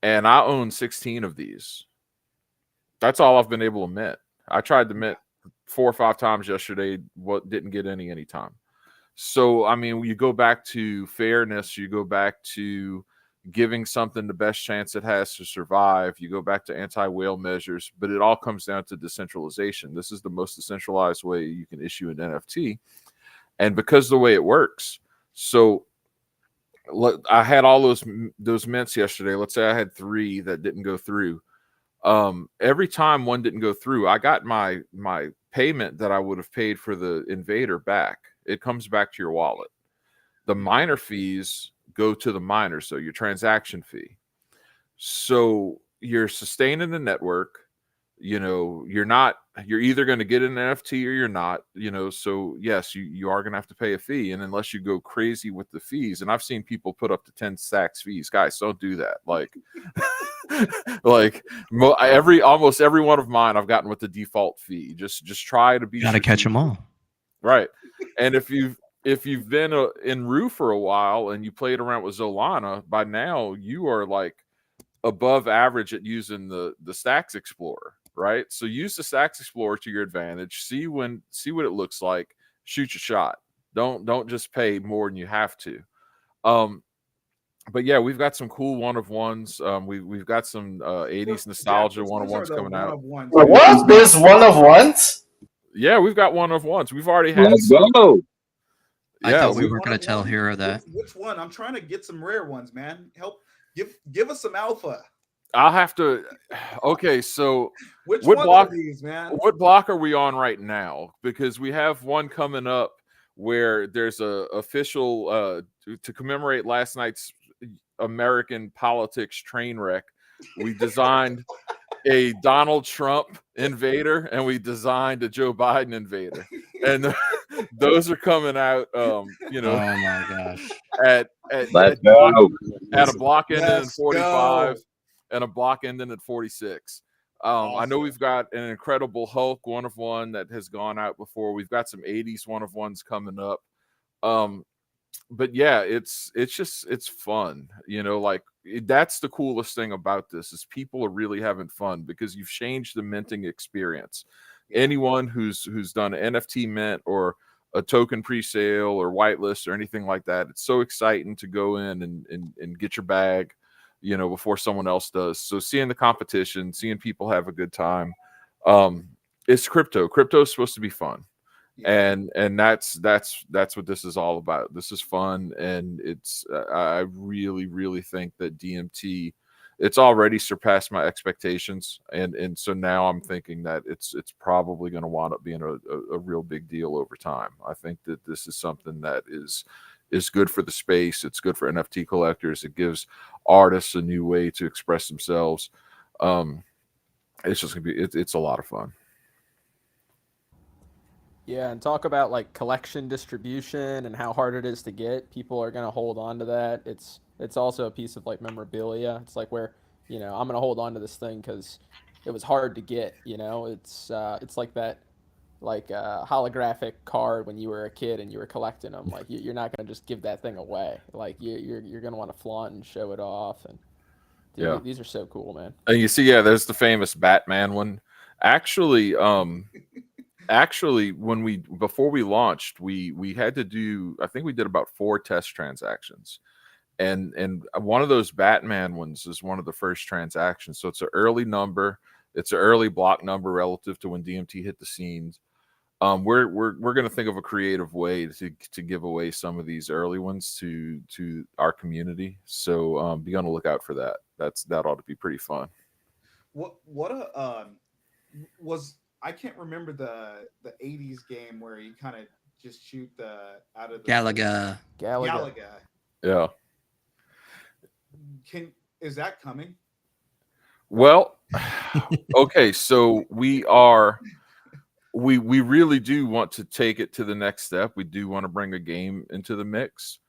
and I own 16 of these. That's all I've been able to mint. I tried to mint 4 or 5 times yesterday, didn't get any time. So I mean, you go back to fairness, you go back to giving something the best chance it has to survive. You go back to anti-whale measures, but it all comes down to decentralization. This is the most decentralized way you can issue an NFT. And because of the way it works, so I had all those mints yesterday. Let's say I had 3 that didn't go through. Every time one didn't go through, I got my payment that I would have paid for the invader back. It comes back to your wallet. The miner fees go to the miner, so your transaction fee. So you're sustaining the network. You know, you're either going to get an NFT or you're not, you know, so yes, you are going to have to pay a fee. And unless you go crazy with the fees, and I've seen people put up to 10 stacks fees, guys, don't do that. Like, almost every one of mine I've gotten with the default fee. Just try to be, gotta catch them all. Right. And if you've been in Rue for a while and you played around with Zolana, by now you are like above average at using the Stacks Explorer, right? So use the Stacks Explorer to your advantage. See what it looks like. Shoot your shot. Don't just pay more than you have to. But yeah, we've got some cool one of ones. We've got some 80s nostalgia one of ones coming out. What? There's one of ones? Yeah, we've got one of ones. We've already had. Let's go. I thought we weren't going to tell Hero that. Which one? I'm trying to get some rare ones, man. Help. Give us some alpha. I'll have to. Okay, so which what one block? Are these, man? What block are we on right now? Because we have one coming up where there's a official to commemorate last night's American politics train wreck. We designed a Donald Trump invader and we designed a Joe Biden invader, and those are coming out. You know, oh my gosh, at a block ending in 45 and a block ending at 46. Awesome. I know we've got an incredible Hulk one of one that has gone out before. We've got some 80s one of ones coming up. But yeah, it's fun, you know, like that's the coolest thing about this is people are really having fun because you've changed the minting experience. anyone who's done an NFT mint or a token pre-sale or whitelist or anything like that, it's so exciting to go in and get your bag, before someone else does. So seeing the competition, seeing people have a good time, it's crypto. Crypto is supposed to be fun. Yeah. And that's what this is all about. This is fun, and it's I really, really think that DMT, it's already surpassed my expectations, and so now I'm thinking that it's probably going to wind up being a real big deal over time. I think that this is something that is good for the space. It's good for NFT collectors. It gives artists a new way to express themselves. It's just gonna be it's a lot of fun. Yeah, and talk about like collection distribution and how hard it is to get. People are gonna hold on to that. It's also a piece of like memorabilia. It's like where, I'm gonna hold on to this thing because it was hard to get. It's like that, like holographic card when you were a kid and you were collecting them. Like you're not gonna just give that thing away. Like you're gonna want to flaunt and show it off. And dude, yeah, these are so cool, man. And you see, yeah, there's the famous Batman one. Actually, before we launched, we had to do, I think we did about 4 test transactions, and one of those Batman ones is one of the first transactions. So it's an early number, it's an early block number relative to when DMT hit the scenes. We're going to think of a creative way to give away some of these early ones to our community. So be on the lookout for that. That ought to be pretty fun. I can't remember the 80s game where you kind of just shoot out of the Galaga. Yeah. Is that coming? Well, okay, so we really do want to take it to the next step. We do want to bring a game into the mix.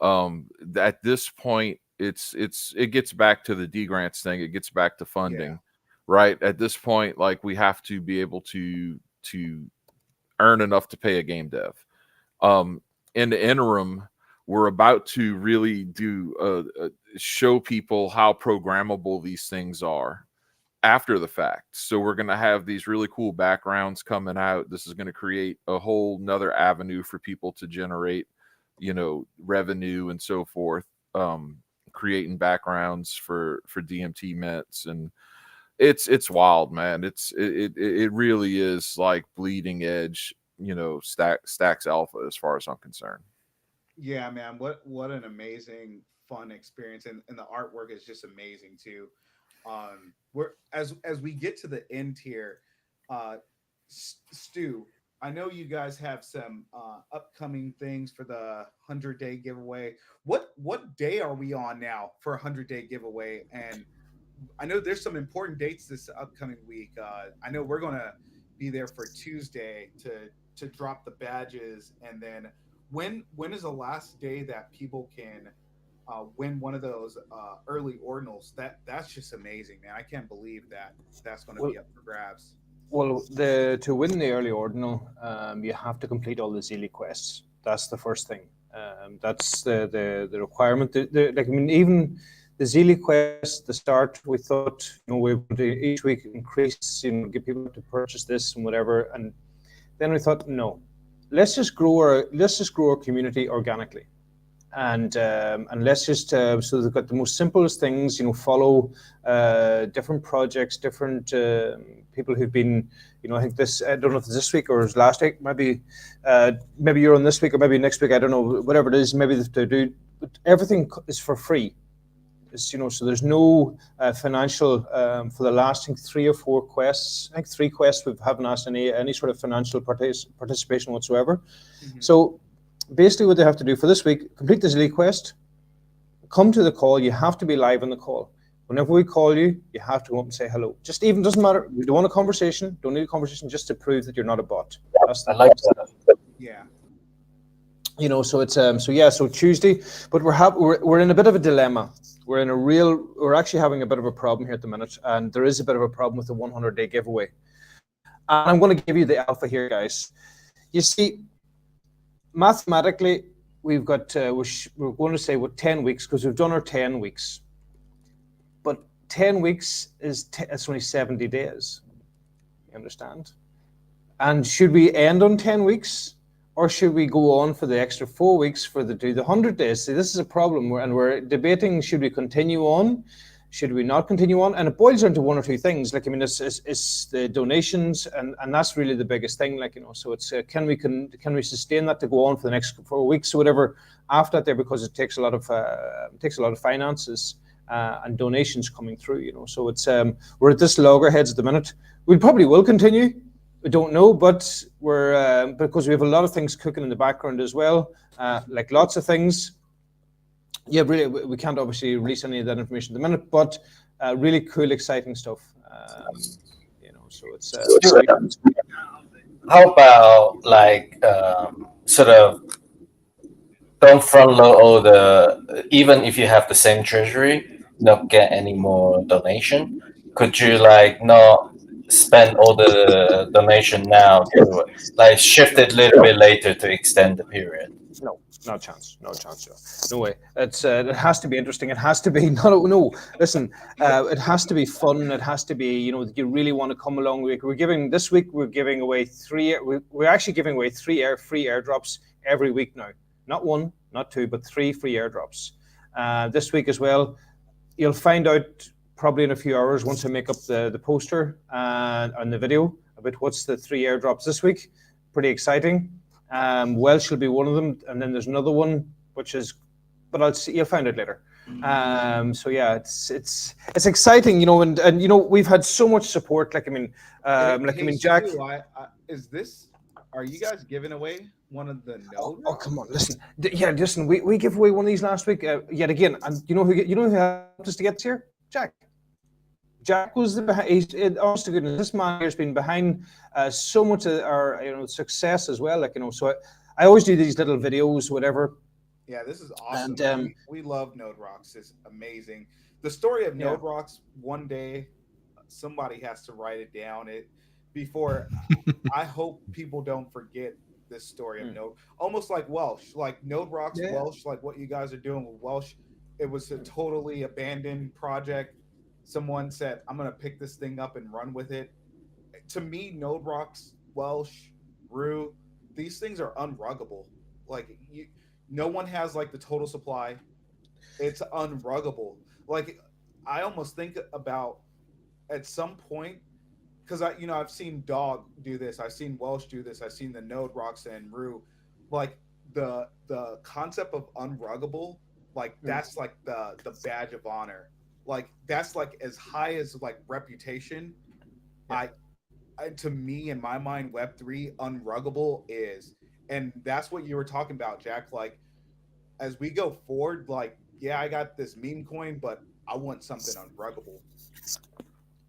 At this point, it gets back to the D grants thing. It gets back to funding. Yeah. Right at this point, like we have to be able to earn enough to pay a game dev. In the interim, we're about to really show people how programmable these things are after the fact. So we're going to have these really cool backgrounds coming out. This is going to create a whole nother avenue for people to generate, revenue and so forth. Creating backgrounds for DMT mints, and it's wild, man. It really is like bleeding edge, Stacks Alpha as far as I'm concerned. Yeah, man. What an amazing fun experience, and the artwork is just amazing too. We're as we get to the end here, Stu, I know you guys have some upcoming things for the 100-day giveaway. What day are we on now for a 100-day giveaway? And I know there's some important dates this upcoming week. I know we're gonna be there for Tuesday to drop the badges, and then when is the last day that people can win one of those early ordinals? That's just amazing, man. I can't believe that's going to be up for grabs. Well, to win the early ordinal, you have to complete all the Zealy quests. That's the first thing. That's the requirement. Even the Zealy quest, the start, we thought, we would each week increase, get people to purchase this and whatever. And then we thought, no, let's just grow our community organically. And let's just so they've got the most simplest things, follow different projects, different people who've been, I think I don't know if it's this week or last week, maybe you're on this week or maybe next week, I don't know, whatever it is, maybe they do, but everything is for free. So there's no financial for the last, I think, 3 or 4 quests. I think 3 quests we haven't asked any sort of financial participation whatsoever. Mm-hmm. So basically what they have to do for this week, complete the Zealy quest, come to the call. You have to be live on the call. Whenever we call you, you have to come up and say hello. Just even, doesn't matter, we don't want a conversation, don't need a conversation, just to prove that you're not a bot. I like that. Yeah. So it's so Tuesday, but we're in a bit of a dilemma. We're actually having a bit of a problem here at the minute, and there is a bit of a problem with the 100-day giveaway. And I'm going to give you the alpha here, guys. You see, mathematically, we've got we're going to say 10 weeks because we've done our 10 weeks, but 10 weeks it's only 70 days. You understand? And should we end on 10 weeks? Or should we go on for the extra 4 weeks for do the 100 days? See, this is a problem, and we're debating: should we continue on? Should we not continue on? And it boils down to one or two things. Like, I mean, it's the donations, and that's really the biggest thing. Like, you know, so it's can we sustain that to go on for the next 4 weeks or whatever after that there, because it takes a lot of finances and donations coming through. You know, so it's we're at this loggerheads at the minute. We probably will continue. We don't know, but we're because we have a lot of things cooking in the background as well, like lots of things. Yeah, really, we can't obviously release any of that information at the minute, but really cool, exciting stuff. You know, so it's. How about like sort of don't front load all the, even if you have the same treasury, not get any more donation? Could you like not spend all the donation now to like shift it a little bit later to extend the period? No chance, no way. It's it has to be interesting. It has to be no. Listen, it has to be fun. It has to be, you know, you really want to come along. We're giving away we're actually giving away free airdrops every week now. Not one, not two, but 3 free airdrops. This week as well. You'll find out probably in a few hours once I make up the poster and the video about what's the 3 airdrops this week. Pretty exciting. Welsh will be one of them, and then there's another one which is, but you'll find out later. So yeah, it's exciting, you know, and you know, we've had so much support. Like, I mean, Jack. Are you guys giving away one of the nodes? Oh, come on, listen. Yeah, listen. We gave away one of these last week yet again, and you know who helped us to get here? Jack. Jack was honest to goodness, this man here's been behind so much of our, you know, success as well. Like, you know, so I always do these little videos, whatever. Yeah, this is awesome. And we love Node Rocks. It's amazing. The story of Node Rocks. One day, somebody has to write it down. I hope people don't forget this story of Node. Almost like Welsh, like Node Rocks, Welsh, like what you guys are doing with Welsh. It was a totally abandoned project. Someone said, I'm going to pick this thing up and run with it. To me, Node Rocks, Welsh, Rue, these things are unruggable. Like, no one has like the total supply. It's unruggable. Like, I almost think about at some point, because I've seen Dog do this, I've seen Welsh do this, I've seen the Node Rocks and Rue, like the concept of unruggable, like that's like the badge of honor. Like, that's like as high as like reputation. I to me, in my mind, Web3 unruggable is, and that's what you were talking about, Jack. Like, as we go forward, like, yeah, I got this meme coin, but I want something unruggable.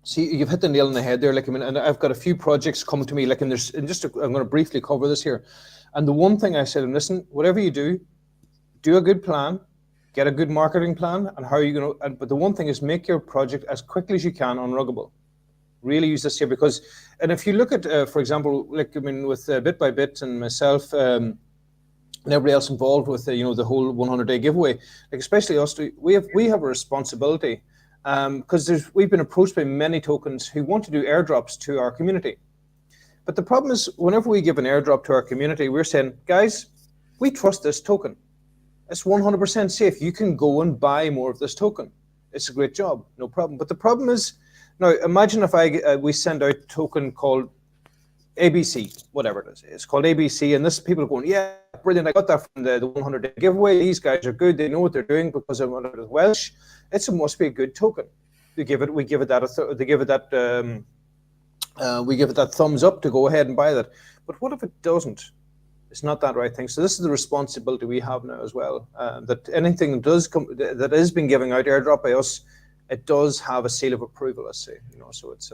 See, you've hit the nail on the head there. Like, I mean, and I've got a few projects coming to me. Like, and I'm going to briefly cover this here. And the one thing I said, and listen, whatever you do a good plan. Get a good marketing plan, and how are you going to? But the one thing is, make your project as quickly as you can unruggable. Really use this here, because, and if you look at, for example, like, I mean, with Bit by Bit and myself and everybody else involved with the whole 100-day giveaway, like especially us, we have a responsibility, because we've been approached by many tokens who want to do airdrops to our community. But the problem is, whenever we give an airdrop to our community, we're saying, guys, we trust this token. It's 100% safe. You can go and buy more of this token. It's a great job, no problem. But the problem is, now imagine if we send out a token called ABC, whatever it is. It's called ABC, and this people are going, yeah, brilliant. I got that from the 100-day giveaway. These guys are good. They know what they're doing because I'm under the Welsh. It must be a good token. We give it that thumbs up to go ahead and buy that. But what if it doesn't? It's not that right thing. So this is the responsibility we have now as well. That anything that does come that is being given out airdrop by us, it does have a seal of approval. Let's say, so it's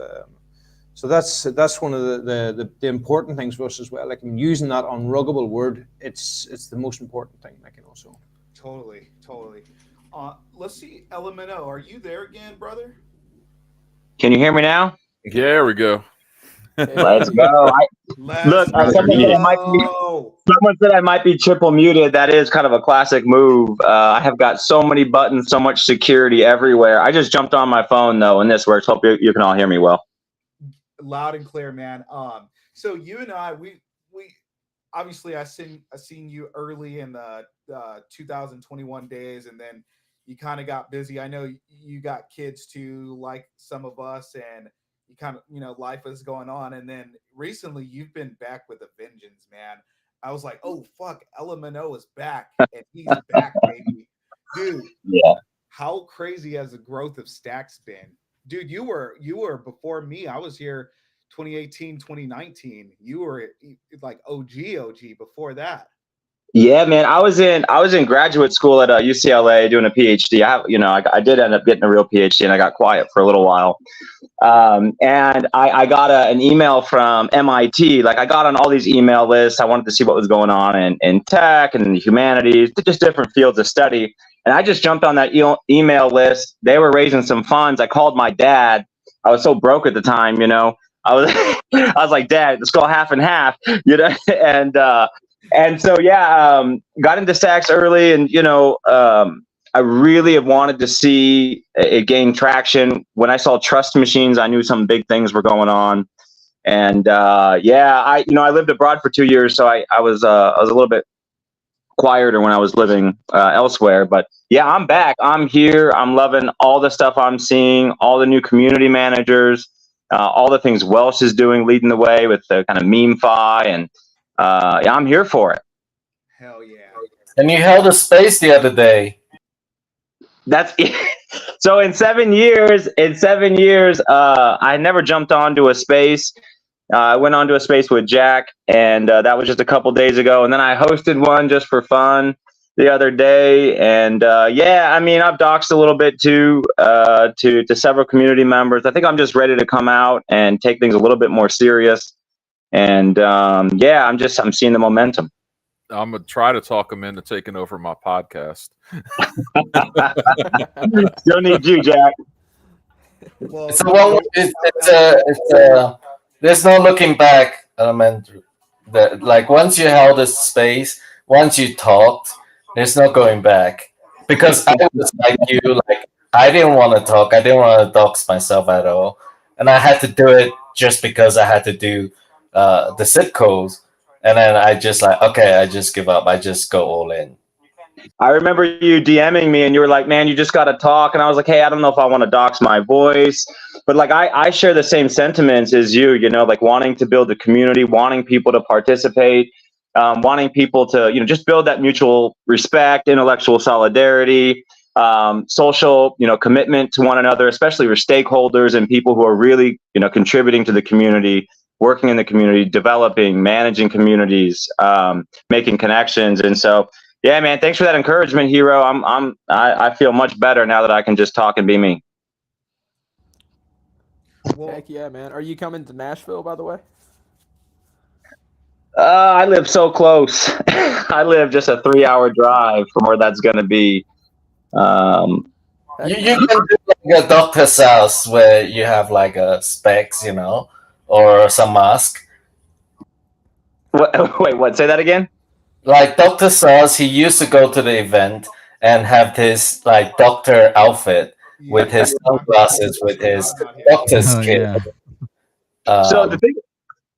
so that's one of the important things for us as well. Like, using that unruggable word, it's the most important thing. Like, so. Totally. Let's see, Elemento, are you there again, brother? Can you hear me now? Yeah, there we go. Let's go. Someone said I might be triple muted. That is kind of a classic move. I have got so many buttons, so much security everywhere. I just jumped on my phone though, and this works. Hope you can all hear me well. Loud and clear, man. So you and I, we obviously I seen you early in the 2021 days, and then you kind of got busy. I know you got kids too, like some of us, and you kind of, life is going on. And then recently you've been back with a vengeance, man. I was like, oh fuck, LMNO is back, and he's back, baby. Dude, Yeah. how crazy has the growth of Stacks been? Dude, you were before me. I was here 2018, 2019. You were like OG before that. Yeah, man. I was in graduate school at UCLA doing a PhD. I did end up getting a real PhD, and I got quiet for a little while. And I got an email from MIT. Like, I got on all these email lists. I wanted to see what was going on in tech and the humanities, just different fields of study. And I just jumped on that email list. They were raising some funds. I called my dad. I was so broke at the time, I was I was like, Dad, let's go half and half, and so got into Stacks early, and I really have wanted to see it gain traction. When I saw Trust Machines, I knew some big things were going on. And I lived abroad for 2 years, so I was a little bit quieter when I was living elsewhere. But yeah, I'm back. I'm here. I'm loving all the stuff I'm seeing, all the new community managers, all the things Welsh is doing, leading the way with the kind of meme-fi, and I'm here for it. Hell yeah. And you held a space the other day. That's so in 7 years, I never jumped onto a space. I went onto a space with Jack, and that was just a couple days ago. And then I hosted one just for fun the other day. And I've doxed a little bit too, to several community members. I think I'm just ready to come out and take things a little bit more serious. And I'm seeing the momentum. I'm gonna try to talk them into taking over my podcast. Still need you, Jack. Well, there's no looking back. Like, once you held a space, once you talked, there's no going back. Because I was like you, like, I didn't want to talk. I didn't want to dox myself at all, and I had to do it just because I had to do the sitcoms. And then I just I just give up. I just go all in. I remember you DMing me, and you were like, man, you just got to talk. And I was like, hey, I don't know if I want to dox my voice. But like, I share the same sentiments as you, like wanting to build a community, wanting people to participate, wanting people to, just build that mutual respect, intellectual solidarity, social, commitment to one another, especially for stakeholders and people who are really, contributing to the community, working in the community, developing, managing communities, making connections. And so, yeah, man, thanks for that encouragement, Hero. I feel much better now that I can just talk and be me. Heck yeah, man. Are you coming to Nashville, by the way? I live so close. I live just a 3-hour drive from where that's going to be. You can do like a doctor's house where you have like a specs, or some mask. Wait, what? Say that again? Like Dr. Saz, he used to go to the event and have this like doctor outfit with his sunglasses, with his doctor's kit. Yeah. So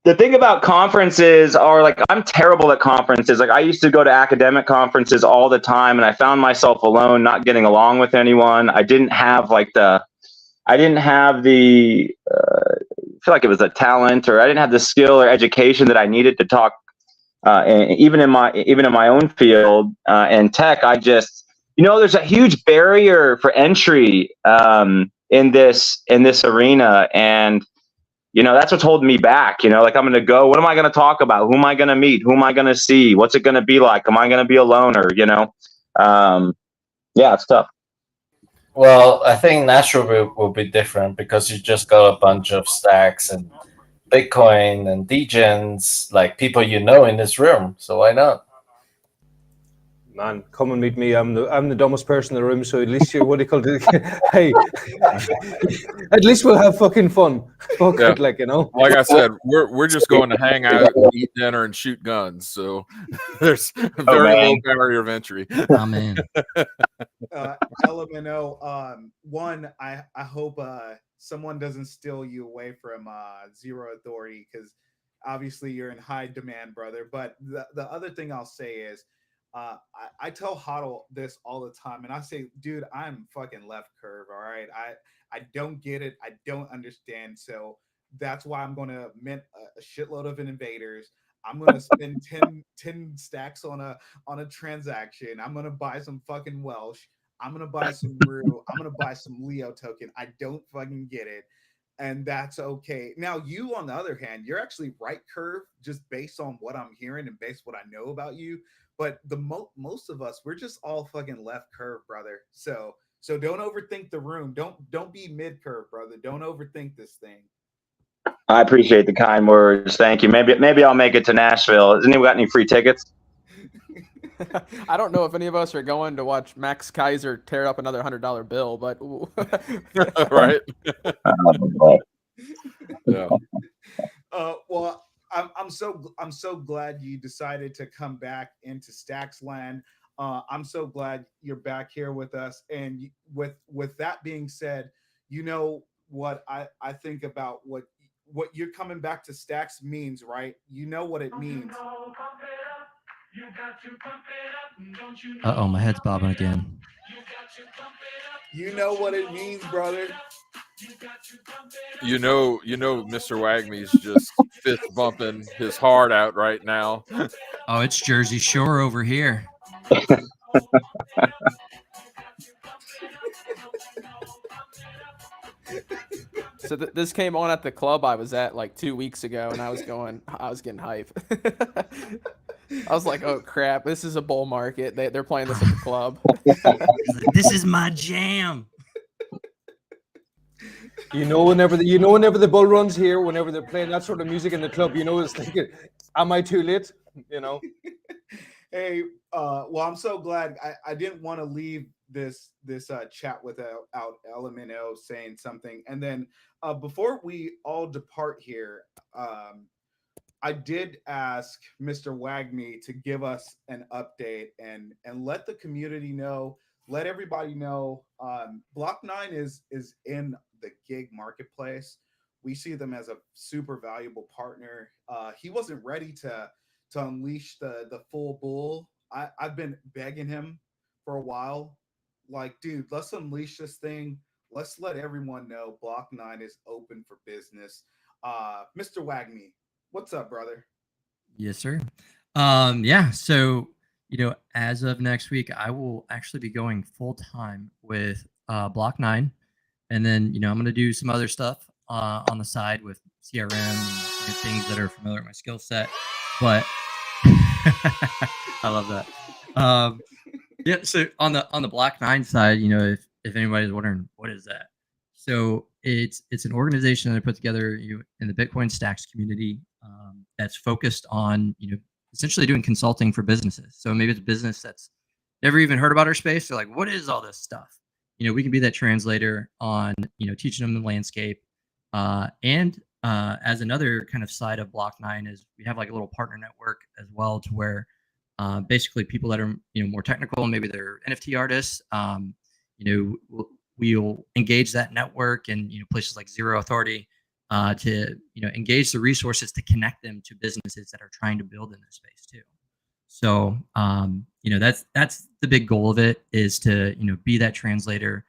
the thing about conferences are, like, I'm terrible at conferences. Like, I used to go to academic conferences all the time, and I found myself alone, not getting along with anyone. I didn't have the I feel like it was a talent, or I didn't have the skill or education that I needed to talk. And even in my own field and tech, I just, there's a huge barrier for entry in this arena, and that's what's holding me back. Like, I'm going to go. What am I going to talk about? Who am I going to meet? Who am I going to see? What's it going to be like? Am I going to be a loner? It's tough. Well, I think Nashville will be different because you just got a bunch of Stacks and Bitcoin and Degens, like people in this room. So why not? Man, come and meet me. I'm the dumbest person in the room, so at least you're, what do you call it? Hey, at least we'll have fucking fun. Fuck it, like I said, we're just going to hang out, eat dinner, and shoot guns. So there's a very low barrier of entry. I'm in. LMNO, one, I hope someone doesn't steal you away from Zero Authority, because obviously you're in high demand, brother. But the other thing I'll say is, I tell Huddle this all the time, and I say, dude, I'm fucking left curve. All right, I don't get it. I don't understand. So that's why I'm going to mint a shitload of invaders. I'm going to spend 10 stacks on a transaction. I'm going to buy some fucking Welsh. I'm going to buy some Rue. I'm going to buy some Leo token. I don't fucking get it. And that's okay. Now, you, on the other hand, you're actually right curve just based on what I'm hearing and based what I know about you. But the most of us, we're just all fucking left curve, brother. So don't overthink the room. Don't be mid curve, brother. Don't overthink this thing. I appreciate the kind words. Thank you. Maybe I'll make it to Nashville. Has anyone got any free tickets? I don't know if any of us are going to watch Max Kaiser tear up another $100 bill, but right. Yeah. Well, I'm so glad you decided to come back into Stacks Land. I'm so glad you're back here with us. And with that being said, you know what I think about what you're coming back to Stacks means, right? You know what it means. Uh-oh, my head's bobbing again. You know what it means, brother. You know, Mr. Wagme's just fist bumping his heart out right now. Oh, it's Jersey Shore over here. So this came on at the club I was at like 2 weeks ago, and I was getting hype. I was like, oh crap, this is a bull market. They're playing this at the club. This is my jam. Whenever the bull runs here, whenever they're playing that sort of music in the club, it's thinking, am I too late? Hey, well, I'm so glad. I didn't want to leave this chat without LMNO saying something. And then before we all depart here, I did ask Mr. Wagme to give us an update and let the community know, let everybody know. Block 9 is in the gig marketplace. We see them as a super valuable partner. He wasn't ready to unleash the full bull. I've been begging him for a while. Like, dude, let's unleash this thing. Let's let everyone know Block 9 is open for business. Mr. Wagme, what's up, brother? Yes, sir. Yeah, so as of next week, I will actually be going full time with Block 9, and then I'm going to do some other stuff on the side with CRM and things that are familiar with my skill set. But I love that. Yeah, so on the Block 9 side, if anybody's wondering what is that, so it's an organization that I put together in the Bitcoin Stacks community that's focused on essentially doing consulting for businesses. So maybe it's a business that's never even heard about our space. They're like, what is all this stuff? We can be that translator on teaching them the landscape. And as another kind of side of Block 9 is we have like a little partner network as well, to where basically people that are more technical, maybe they're NFT artists, we'll engage that network and places like Zero Authority to engage the resources to connect them to businesses that are trying to build in this space too. So that's the big goal of it, is to be that translator.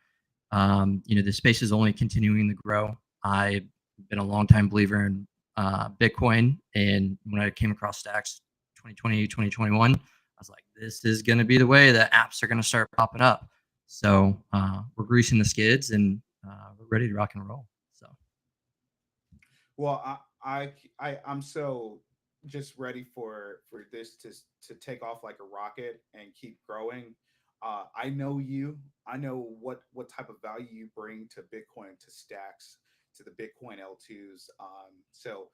The space is only continuing to grow. I've been a longtime believer in Bitcoin, and when I came across Stacks 2020, 2021, I was like, this is going to be the way that apps are going to start popping up. So we're greasing the skids, and we're ready to rock and roll. So, well, I'm so just ready for this to take off like a rocket and keep growing. I know you. I know what type of value you bring to Bitcoin, to Stacks, to the Bitcoin L2s. So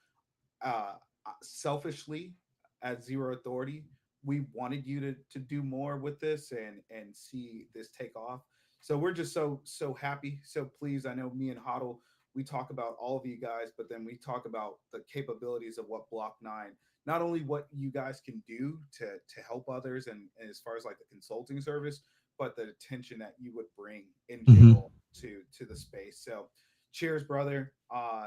selfishly, at Zero Authority, we wanted you to do more with this and see this take off. So we're just so happy, so pleased. I know me and Huddle, we talk about all of you guys, but then we talk about the capabilities of what Block 9, not only what you guys can do to help others and as far as like the consulting service, but the attention that you would bring in general to the space. So cheers, brother.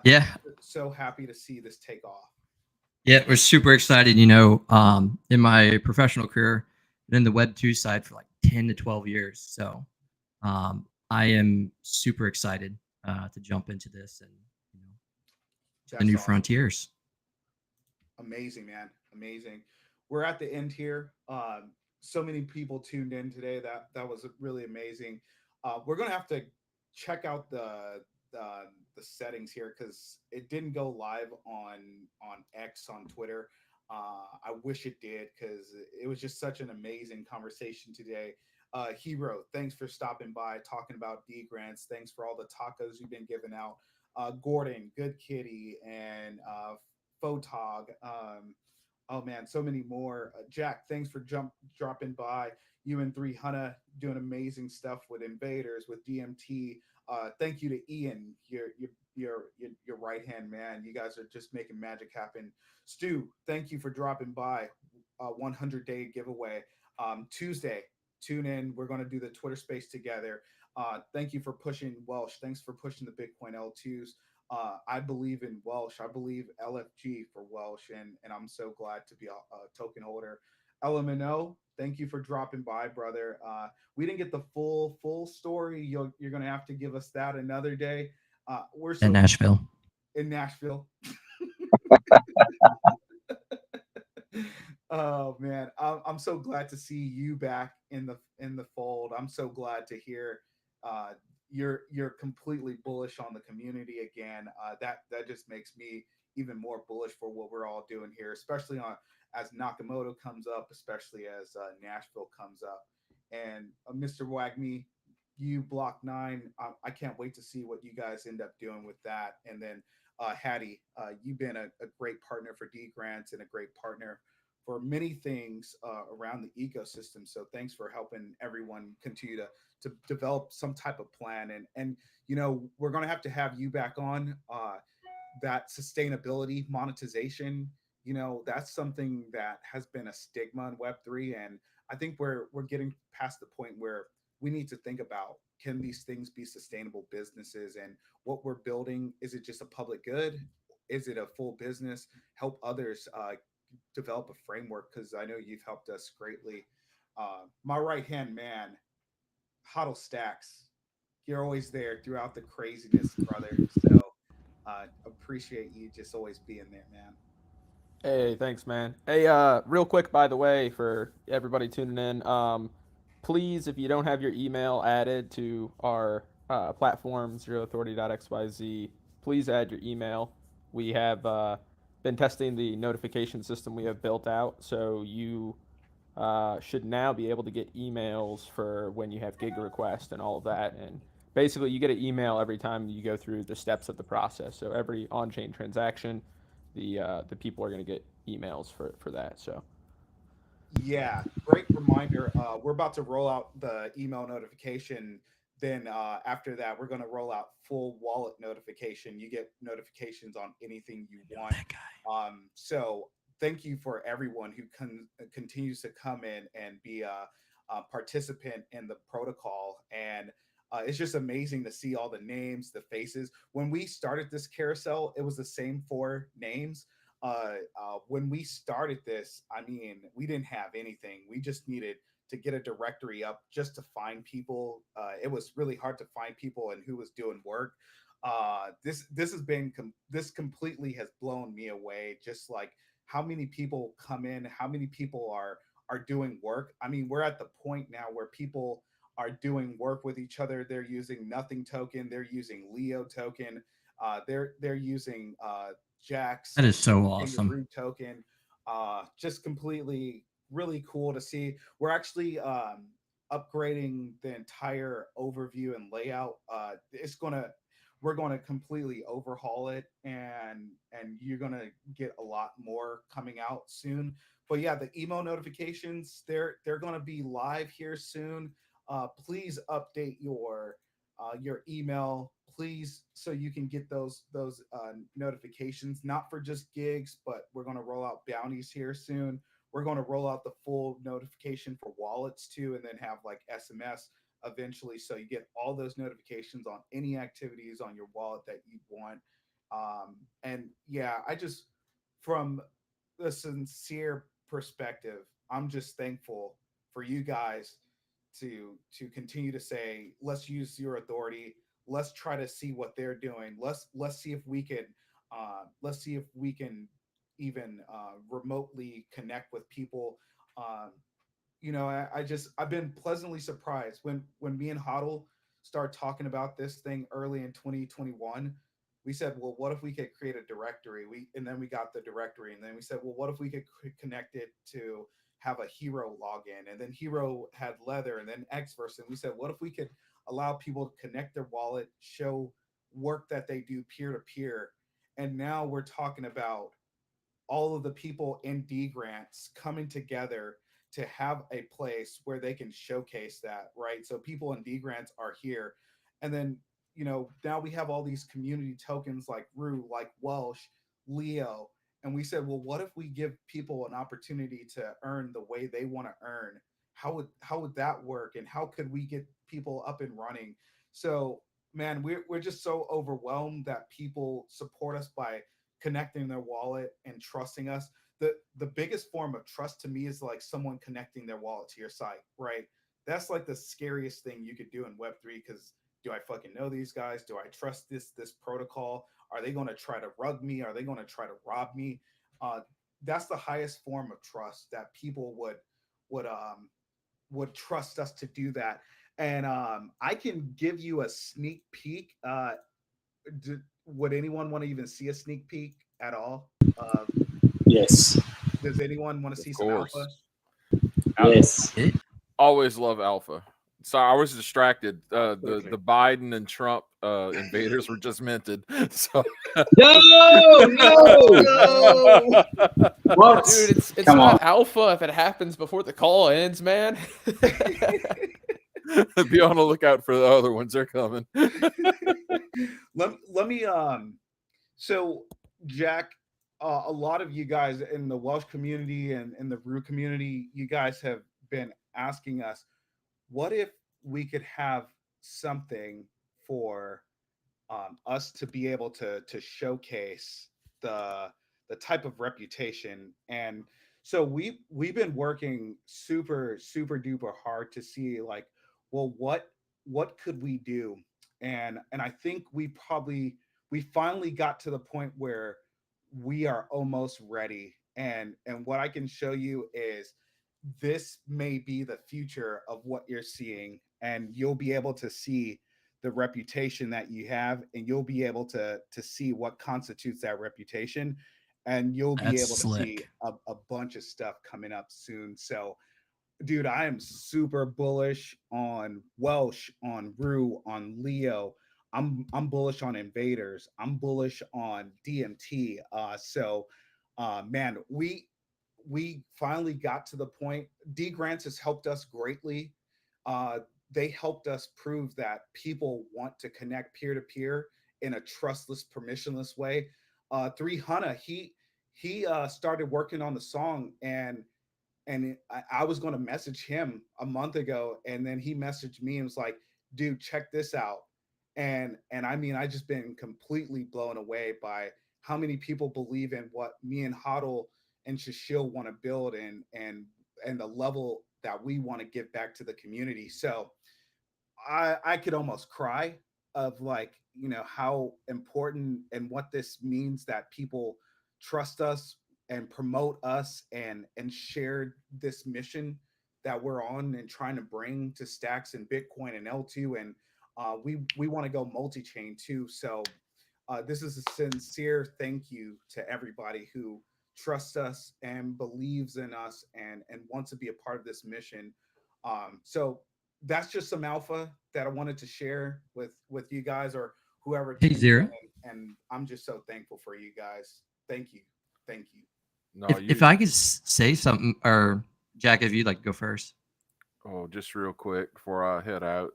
Yeah. So happy to see this take off. Yeah, we're super excited. In my professional career, been in the Web 2 side for like 10 to 12 years. So I am super excited to jump into this and to the new frontiers. Amazing, man. Amazing. We're at the end here. So many people tuned in today. That was really amazing. We're gonna have to check out the settings here because it didn't go live on X on Twitter. I wish it did because it was just such an amazing conversation today. Hero, thanks for stopping by, talking about D grants. Thanks for all the tacos you've been giving out. Gordon, Good Kitty, and Photog. Oh man, so many more. Jack, thanks for dropping by. You and 300 doing amazing stuff with Invaders, with DMT. Thank you to Ian, your right hand man. You guys are just making magic happen. Stu, thank you for dropping by. 100-day giveaway Tuesday. Tune in. We're going to do the Twitter space together. Thank you for pushing Welsh. Thanks for pushing the Bitcoin L2s. I believe in Welsh. I believe LFG for Welsh, and I'm so glad to be a token holder. LMNO, thank you for dropping by, brother. We didn't get the full story. You're gonna have to give us that another day. We're so In Nashville. In Nashville. Oh man, I'm so glad to see you back in the fold. I'm so glad to hear you're completely bullish on the community again. That just makes me even more bullish for what we're all doing here, especially as Nakamoto comes up, especially as Nashville comes up. And Mr. Wagme, you Block 9, I can't wait to see what you guys end up doing with that. And then Hattie, you've been a great partner for D Grants and a great partner for many things around the ecosystem. So thanks for helping everyone continue to develop some type of plan. And we're going to have you back on. That sustainability monetization, that's something that has been a stigma in Web3. And I think we're getting past the point where we need to think about, can these things be sustainable businesses? And what we're building, is it just a public good? Is it a full business? Help others develop a framework, because I know you've helped us greatly. My right hand man, Huddle Stacks, you're always there throughout the craziness, brother. So appreciate you just always being there, man. Hey, thanks, man. Hey, real quick, by the way, for everybody tuning in, please, if you don't have your email added to our platform, zeroauthority.xyz, please add your email. We have been testing the notification system we have built out, so you should now be able to get emails for when you have gig requests and all of that. And basically, you get an email every time you go through the steps of the process. So every on-chain transaction, the people are going to get emails for that. So yeah, great reminder. We're about to roll out the email notification. Then after that, we're going to roll out full wallet notification. You get notifications on anything you want. So thank you for everyone who continues to come in and be a participant in the protocol. And it's just amazing to see all the names, the faces. When we started this carousel, it was the same 4 names. When we started this, I mean, we didn't have anything. We just needed to get a directory up just to find people. It was really hard to find people and who was doing work. This has been this completely has blown me away. Just like how many people come in, how many people are doing work. I mean, we're at the point now where people are doing work with each other. They're using Nothing token. They're using Leo token. They're using Jax. That is so awesome. Root token. Just completely really cool to see. We're actually upgrading the entire overview and layout. We're gonna completely overhaul it, and you're gonna get a lot more coming out soon. But yeah, the email notifications, they're gonna be live here soon. Please update your email, please, so you can get those notifications, not for just gigs, but we're going to roll out bounties here soon. We're going to roll out the full notification for wallets too, and then have like SMS eventually, so you get all those notifications on any activities on your wallet that you want. And yeah, I just from a sincere perspective, I'm just thankful for you guys to continue to say, let's use your authority. Let's try to see what they're doing. Let's see if we can even remotely connect with people. Um, I've been pleasantly surprised when me and Hoddle started talking about this thing early in 2021. We said, well, what if we could create a directory? And then we got the directory, and then we said, well, what if we could connect it to have a Hero login? And then Hero had Leather, and then Xverse. And we said, what if we could allow people to connect their wallet, show work that they do peer to peer? And now we're talking about all of the people in D grants coming together to have a place where they can showcase that, right? So people in D grants are here. And then, now we have all these community tokens like Rue, like Welsh, Leo. And we said, well, what if we give people an opportunity to earn the way they want to earn? How would that work? And how could we get people up and running? So, man, we're just so overwhelmed that people support us by connecting their wallet and trusting us. The biggest form of trust to me is like someone connecting their wallet to your site, right? That's like the scariest thing you could do in Web3, because do I fucking know these guys? Do I trust this protocol? Are they going to try to rug me? Are they going to try to rob me? That's the highest form of trust, that people would trust us to do that. And I can give you a sneak peek. Would anyone want to even see a sneak peek at all? Yes. Does anyone want to see some alpha? Yes. Always love alpha. Sorry, I was distracted. The Biden and Trump invaders were just minted. So No. What? Dude, it's Come not on. alpha if it happens before the call ends, man. be on the lookout for the other ones. They're coming. let me so Jack, a lot of you guys in the Welsh community and in the Rue community, you guys have been asking us, what if we could have something for us to be able to showcase the type of reputation. And so we've been working super duper hard to see, like, well, what could we do? And I think we finally got to the point where we are almost ready. And what I can show you is this may be the future of what you're seeing, and you'll be able to see the reputation that you have, and you'll be able to see what constitutes that reputation, and you'll be That's able to see slick. a bunch of stuff coming up soon. So, dude, I am super bullish on Welsh, on Rue, on Leo. I'm bullish on Invaders. I'm bullish on DMT. Man, we finally got to the point. D grants has helped us greatly. They helped us prove that people want to connect peer to peer in a trustless, permissionless way. 300, he started working on the song, and I was going to message him a month ago, and then he messaged me and was like, dude, check this out. And I mean, I just been completely blown away by how many people believe in what me and Hoddle and Shashil want to build, and the level that we want to give back to the community. So I could almost cry of, like, how important and what this means, that people trust us and promote us and share this mission that we're on and trying to bring to Stacks and Bitcoin and L2. And we want to go multi-chain too. So this is a sincere thank you to everybody who trusts us and believes in us and wants to be a part of this mission. So that's just some alpha that I wanted to share with you guys, or whoever. Hey, Zero. And I'm just so thankful for you guys. Thank you. No, If I could say something, or Jack, if you'd like to go first. Oh, just real quick before I head out,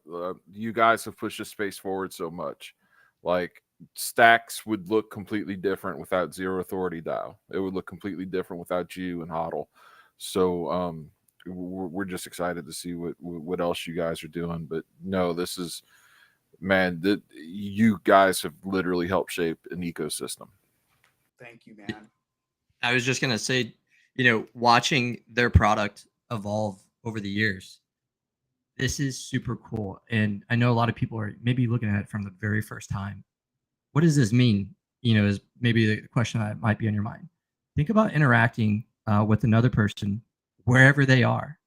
you guys have pushed this space forward so much. Like, Stacks would look completely different without Zero Authority DAO. It would look completely different without you and Hoddle. So we're just excited to see what else you guys are doing. But no, this is, man, that you guys have literally helped shape an ecosystem. Thank you, man. I was just gonna say, watching their product evolve over the years, this is super cool. And I know a lot of people are maybe looking at it from the very first time. What does this mean? Is maybe the question that might be on your mind. Think about interacting with another person wherever they are,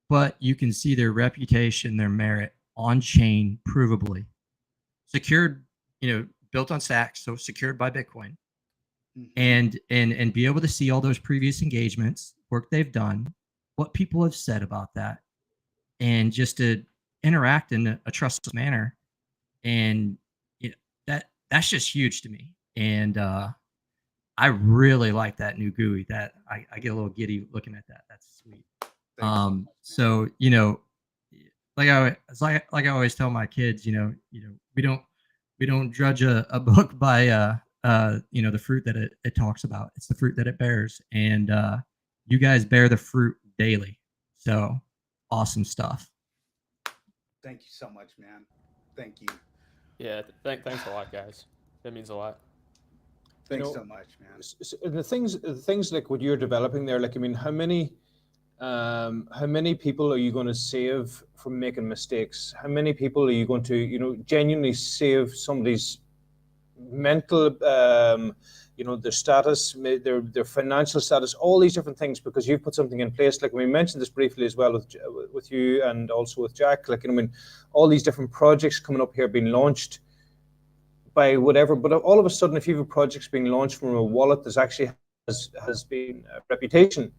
but you can see their reputation, their merit on chain, provably secured, built on stacks, so secured by Bitcoin, and be able to see all those previous engagements, work they've done, what people have said about that, and just to interact in a trustless manner. And that's just huge to me. And I really like that new GUI. That I get a little giddy looking at that. That's sweet. So like I always tell my kids, we don't judge a book by the fruit that it talks about. It's the fruit that it bears, and you guys bear the fruit daily. So awesome stuff. Thank you so much, man. Thank you. Yeah, thanks a lot, guys. That means a lot. Thanks so much, man. The things like what you're developing there, like, I mean, how many people are you going to save from making mistakes? How many people are you going to, genuinely save somebody's mental, their status, their financial status, all these different things, because you've put something in place. Like we mentioned this briefly as well with you and also with Jack. Like, I mean, all these different projects coming up here being launched by whatever, but all of a sudden, if you have a project being launched from a wallet that actually has been a reputation,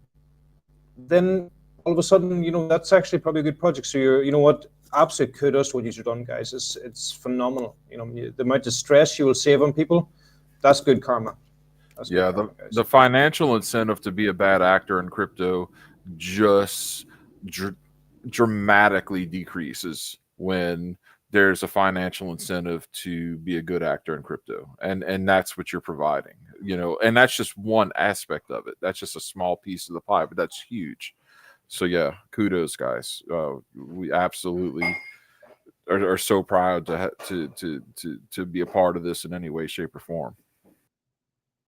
then all of a sudden, that's actually probably a good project. So absolute kudos to what you've done, guys. It's phenomenal. The amount of stress you will save on people, that's good karma. The financial incentive to be a bad actor in crypto just dramatically decreases when there's a financial incentive to be a good actor in crypto, and that's what you're providing, and that's just one aspect of it. That's just a small piece of the pie, but that's huge. So yeah, kudos, guys. We absolutely are so proud to be a part of this in any way, shape, or form.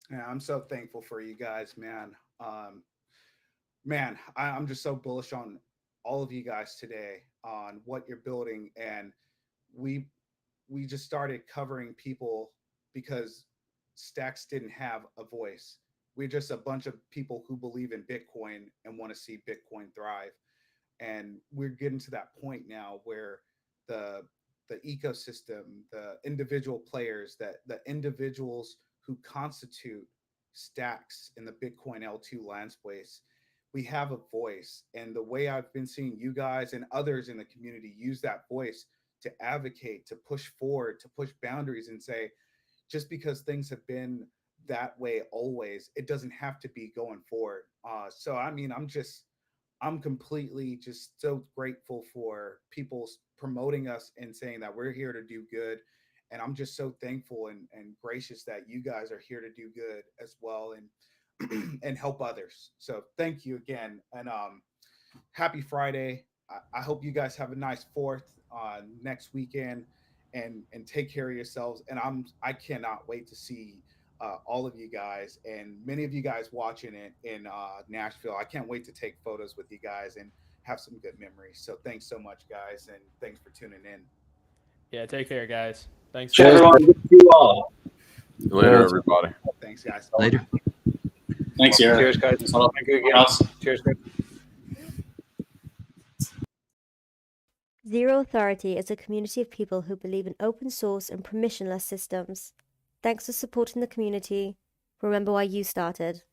Yeah, I'm so thankful for you guys, man. I'm just so bullish on all of you guys today on what you're building. And we just started covering people because Stacks didn't have a voice. We're just a bunch of people who believe in Bitcoin and want to see Bitcoin thrive. And we're getting to that point now where the ecosystem, the individual players, the individuals who constitute Stacks in the Bitcoin L2 land space, we have a voice. And the way I've been seeing you guys and others in the community use that voice to advocate, to push forward, to push boundaries and say, just because things have been that way always, it doesn't have to be going forward. So, I mean, I'm completely just so grateful for people promoting us and saying that we're here to do good. And I'm just so thankful and gracious that you guys are here to do good as well and help others. So thank you again. And happy Friday. I hope you guys have a nice 4th next weekend and take care of yourselves. And I cannot wait to see all of you guys and many of you guys watching it in Nashville. I can't wait to take photos with you guys and have some good memories. So thanks so much, guys. And thanks for tuning in. Yeah, take care, guys. Thanks. Cheers, everyone. You all. Later, everybody. Thanks, guys. Later. Thanks, Eric. Cheers, guys. Thank you again. Cheers, guys. Zero Authority is a community of people who believe in open source and permissionless systems. Thanks for supporting the community. Remember why you started.